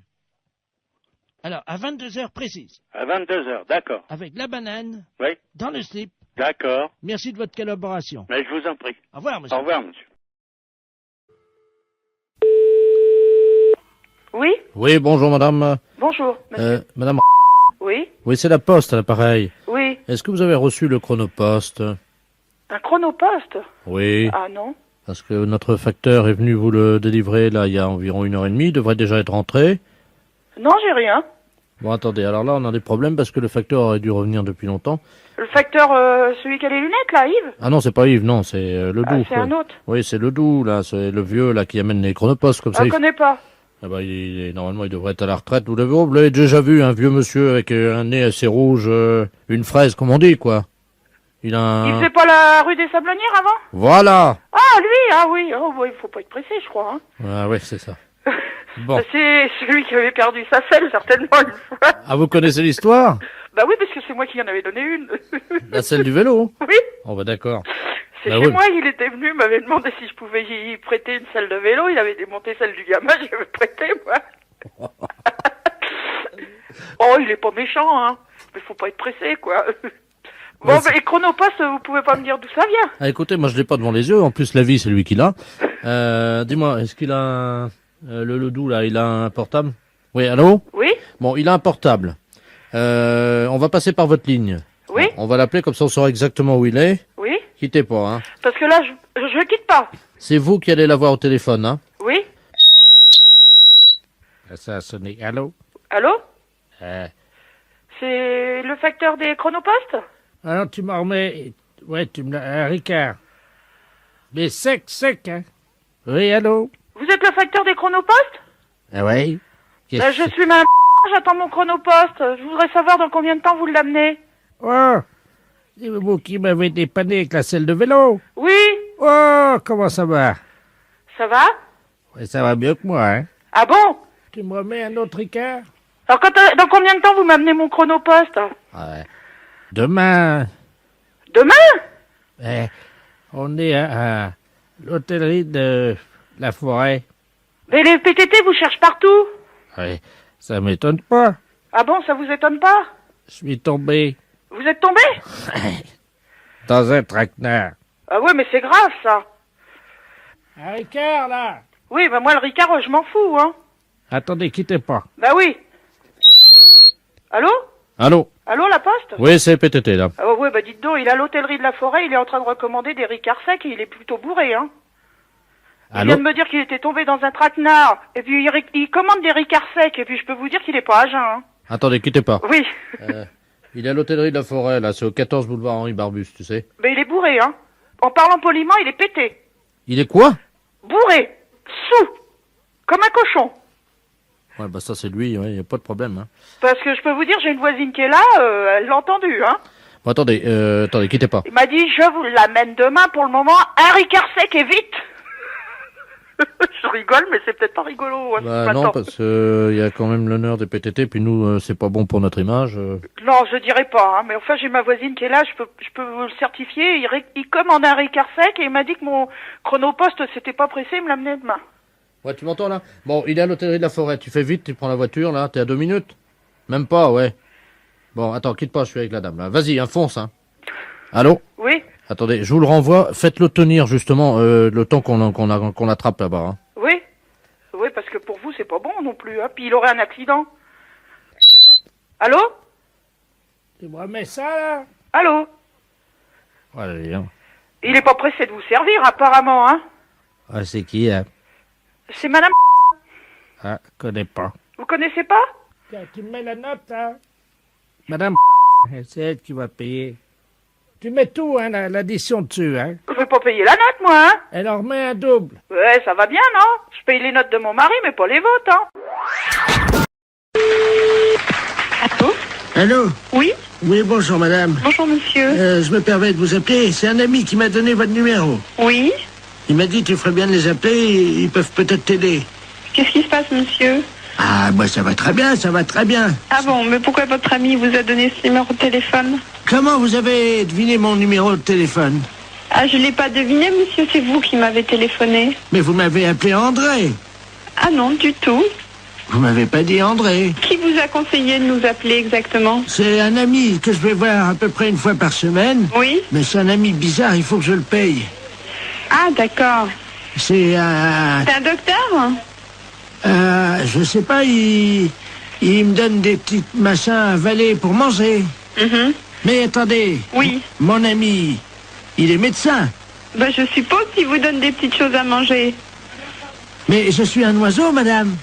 Alors, à 22h précises. À 22h, d'accord. Avec la banane. Oui. Dans le slip. D'accord. Merci de votre collaboration. Mais je vous en prie. Au revoir, monsieur. Au revoir, monsieur. Oui. Oui, bonjour madame. Bonjour, monsieur. Madame. Oui. Oui, c'est la poste à l'appareil. Oui. Est-ce que vous avez reçu le chronopost? Un chronopost? Oui. Ah non. Parce que notre facteur est venu vous le délivrer là il y a environ 1h30, il devrait déjà être rentré. Non, j'ai rien. Bon, attendez, alors là on a des problèmes parce que le facteur aurait dû revenir depuis longtemps. Le facteur, celui qui a les lunettes, là, Yves? Ah non, c'est pas Yves, non, c'est le doux. C'est un autre. Oui, c'est le doux, là, c'est le vieux là qui amène les chronopostes comme ça. Je connais pas. Ah bah, normalement il devrait être à la retraite. Vous l'avez déjà vu, un vieux monsieur avec un nez assez rouge, une fraise comme on dit, quoi. Il a Il faisait pas la rue des Sablonnières avant? Voilà. Ah, lui, ah oui. Oh, bah, il faut pas être pressé, je crois. Hein. Ah ouais, c'est ça. Bon. C'est celui qui avait perdu sa selle, certainement, une fois. Ah, vous connaissez l'histoire? Bah oui, parce que c'est moi qui en avais donné une. La selle du vélo? Oui. Oh bah d'accord. C'est bah chez oui. moi, il était venu, il m'avait demandé si je pouvais y prêter une selle de vélo, il avait démonté celle du gamin, j'avais prêté, moi. Oh, il est pas méchant, hein. Mais faut pas être pressé, quoi. Bon, bah, et Chronopost, vous pouvez pas me dire d'où ça vient? Ah, écoutez, moi je l'ai pas devant les yeux, en plus la vie c'est lui qui l'a. Dis-moi, est-ce qu'il a le doux là, il a un portable? Oui, allô? Oui. Bon, il a un portable. On va passer par votre ligne. Oui. On va l'appeler comme ça on saura exactement où il est. Oui. Quittez pas, hein. Parce que là, je quitte pas. C'est vous qui allez l'avoir au téléphone, hein. Oui. Ça a sonné. Allô? Allô? C'est le facteur des Chronopost? Alors tu m'en remets... Ouais, tu me l'as... Ricard. Mais sec, hein? Oui, allô? Vous êtes le facteur des Chronopost? Ah ouais? Bah, je suis ma j'attends mon Chronopost. Je voudrais savoir dans combien de temps vous l'amenez. Oh! C'est vous qui m'avez dépanné avec la selle de vélo? Oui. Oh, comment ça va? Ça va? Ouais, ça va mieux que moi, hein? Ah bon? Tu me remets un autre Ricard? Alors, dans combien de temps vous m'amenez mon Chronopost? Ouais. Demain. Demain? On est à l'hôtellerie de la forêt. Mais les PTT vous cherchent partout. Ouais, ça m'étonne pas. Ah bon, ça vous étonne pas? Je suis tombé Vous êtes tombé? dans un traquenard. Ah ouais, mais c'est grave, ça. Un Ricard, là? Oui, bah moi, le Ricard, je m'en fous, hein. Attendez, quittez pas. Bah oui. Allô? Allô? Allô, la poste? Oui, c'est PTT, là. Ah ouais, bah dites donc, il est à l'hôtellerie de la forêt, il est en train de recommander des Ricards secs et il est plutôt bourré, hein. Il vient de me dire qu'il était tombé dans un traquenard, et puis il commande des Ricards secs, et puis je peux vous dire qu'il est pas à jeun, hein. Attendez, quittez pas. Oui. Il est à l'hôtellerie de la Forêt, là, c'est au 14 boulevard Henri Barbus, tu sais. Mais il est bourré, hein. En parlant poliment, il est pété. Il est quoi? Bourré. Sous. Comme un cochon. Ouais, bah ça c'est lui, ouais, y a pas de problème, hein. Parce que je peux vous dire, j'ai une voisine qui est là, elle l'a entendu, hein. Bon, attendez, quittez pas. Il m'a dit, je vous l'amène demain, pour le moment, un Ricard sec et vite. Je rigole, mais c'est peut-être pas rigolo. Hein, Bah non, parce que y a quand même l'honneur des PTT, puis nous, c'est pas bon pour notre image. Non, je dirais pas, hein, mais enfin, j'ai ma voisine qui est là, je peux vous le certifier. Il commande un Ricard sec et il m'a dit que mon Chronopost, c'était pas pressé, il me l'amenait demain. Ouais, tu m'entends là? Bon, il est à l'hôtellerie de la Forêt, tu fais vite, tu prends la voiture, là, t'es à 2 minutes? Même pas, ouais. Bon, attends, quitte pas, je suis avec la dame, là. Vas-y, fonce, hein. Allô? Oui? Attendez, je vous le renvoie, faites-le tenir, justement, le temps qu'on l'attrape là-bas, hein. Oui? Oui, parce que pour vous, c'est pas bon non plus, hein. Puis il aurait un accident. Allô? Tu me remets ça, là? Allô? Allez, hein. Il est pas pressé de vous servir, apparemment, hein. Ah, c'est qui, hein? C'est madame... Ah, connais pas. Vous connaissez pas? Tiens, tu me mets la note, là? Madame, c'est elle qui va payer. Tu mets tout, hein, l'addition dessus, hein. Je vais pas payer la note, moi, hein. Alors mets un double. Ouais, ça va bien, non? Je paye les notes de mon mari, mais pas les vôtres, hein. Allô? Allô? Oui? Oui, bonjour madame. Bonjour monsieur. Je me permets de vous appeler. C'est un ami qui m'a donné votre numéro. Oui? Il m'a dit tu ferais bien de les appeler, ils peuvent peut-être t'aider. Qu'est-ce qui se passe, monsieur? Ah, moi ça va très bien, ça va très bien. Ah bon, mais pourquoi votre ami vous a donné ce numéro de téléphone? Comment vous avez deviné mon numéro de téléphone? Ah, je l'ai pas deviné, monsieur, c'est vous qui m'avez téléphoné. Mais vous m'avez appelé André. Ah non, du tout. Vous m'avez pas dit André. Qui vous a conseillé de nous appeler exactement? C'est un ami que je vais voir à peu près une fois par semaine. Oui? Mais c'est un ami bizarre, il faut que je le paye. Ah, d'accord. C'est un... C'est un docteur? Je sais pas, il me donne des petits machins à avaler pour manger. Mais attendez. Oui. Mon ami, il est médecin. Ben, je suppose qu'il vous donne des petites choses à manger. Mais je suis un oiseau, madame.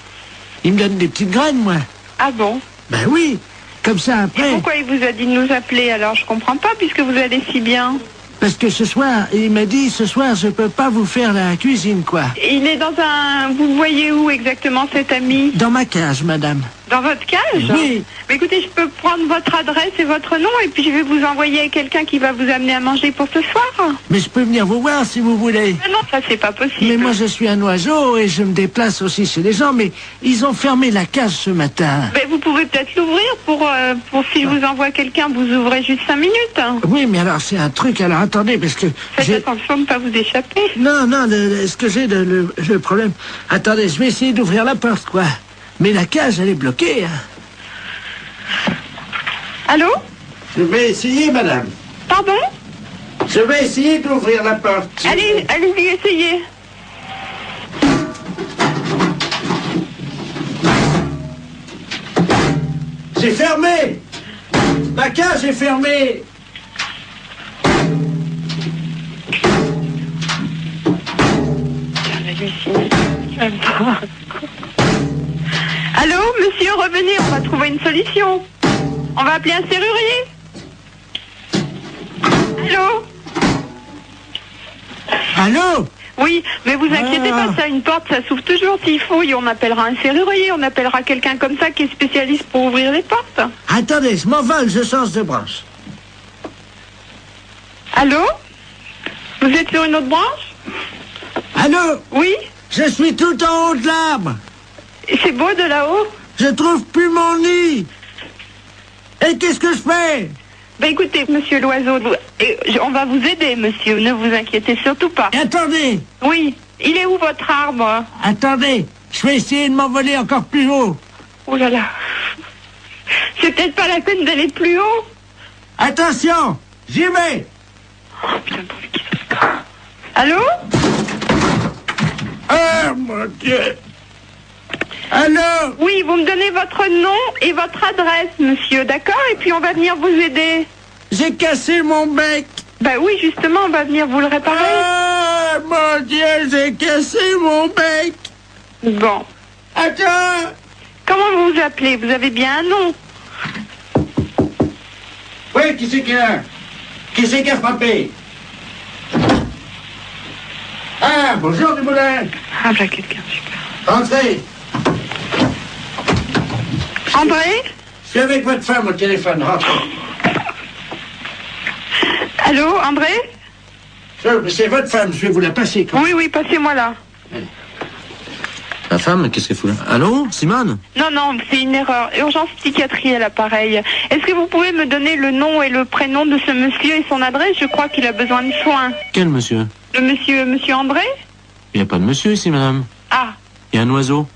Il me donne des petites graines, moi. Ah bon? Ben oui, comme ça après... Et pourquoi il vous a dit de nous appeler alors? Je comprends pas, puisque vous allez si bien. Parce que ce soir, il m'a dit, ce soir, je peux pas vous faire la cuisine, quoi. Il est dans un... Vous le voyez où exactement, cet ami? Dans ma cage, madame. Dans votre cage? Oui. Mais écoutez, je peux prendre votre adresse et votre nom, et puis je vais vous envoyer quelqu'un qui va vous amener à manger pour ce soir. Mais je peux venir vous voir si vous voulez. Mais non, ça c'est pas possible. Mais moi je suis un oiseau et je me déplace aussi chez les gens, mais ils ont fermé la cage ce matin. Mais vous pouvez peut-être l'ouvrir pour si je vous envoie quelqu'un, vous ouvrez juste 5 minutes. Oui, mais alors c'est un truc, alors attendez, parce que... Faites attention de ne pas vous échapper. Non, ce que j'ai le problème... Attendez, je vais essayer d'ouvrir la porte, quoi. Mais la cage, elle est bloquée, hein. Allô? Je vais essayer, madame. Pardon? Je vais essayer d'ouvrir la porte. Allez-y, essayez. C'est fermé. Ma cage est fermée. Allô, monsieur, revenez, on va trouver une solution. On va appeler un serrurier. Allô? Allô? Oui, mais vous inquiétez pas, ça, une porte, ça s'ouvre toujours s'il faut, et on appellera un serrurier, on appellera quelqu'un comme ça qui est spécialiste pour ouvrir les portes. Attendez, je m'envole, je change de branche. Allô? Vous êtes sur une autre branche? Allô? Oui? Je suis tout en haut de l'arbre. C'est beau de là-haut? Je trouve plus mon nid. Et qu'est-ce que je fais? Ben écoutez, monsieur l'oiseau, on va vous aider, monsieur, ne vous inquiétez surtout pas. Attendez. Oui, il est où votre arbre? Attendez, je vais essayer de m'envoler encore plus haut. Oh là là. C'est peut-être pas la peine d'aller plus haut. Attention, j'y vais. Oh putain, qui se passe? Allô? Oh mon Dieu. Allô? Oui, vous me donnez votre nom et votre adresse, monsieur, d'accord? Et puis on va venir vous aider. J'ai cassé mon bec. Ben oui, justement, on va venir vous le réparer. Oh mon Dieu, j'ai cassé mon bec. Bon. Attends. Comment vous vous appelez? Vous avez bien un nom? Oui, qui c'est qui a? Qui c'est qui a frappé? Ah, bonjour Dumoulin. Ah, ben quelqu'un, super. Entrez. André? Je suis avec votre femme au téléphone, rentrez. Allô, André? C'est votre femme, je vais vous la passer. Quand oui, oui, passez-moi là. La femme, qu'est-ce qu'elle fout là? Allô, Simone? Non, c'est une erreur. Urgence psychiatrie à l'appareil. Est-ce que vous pouvez me donner le nom et le prénom de ce monsieur et son adresse? Je crois qu'il a besoin de soins. Quel monsieur? Le monsieur André? Il n'y a pas de monsieur ici, madame. Ah. Il y a un oiseau.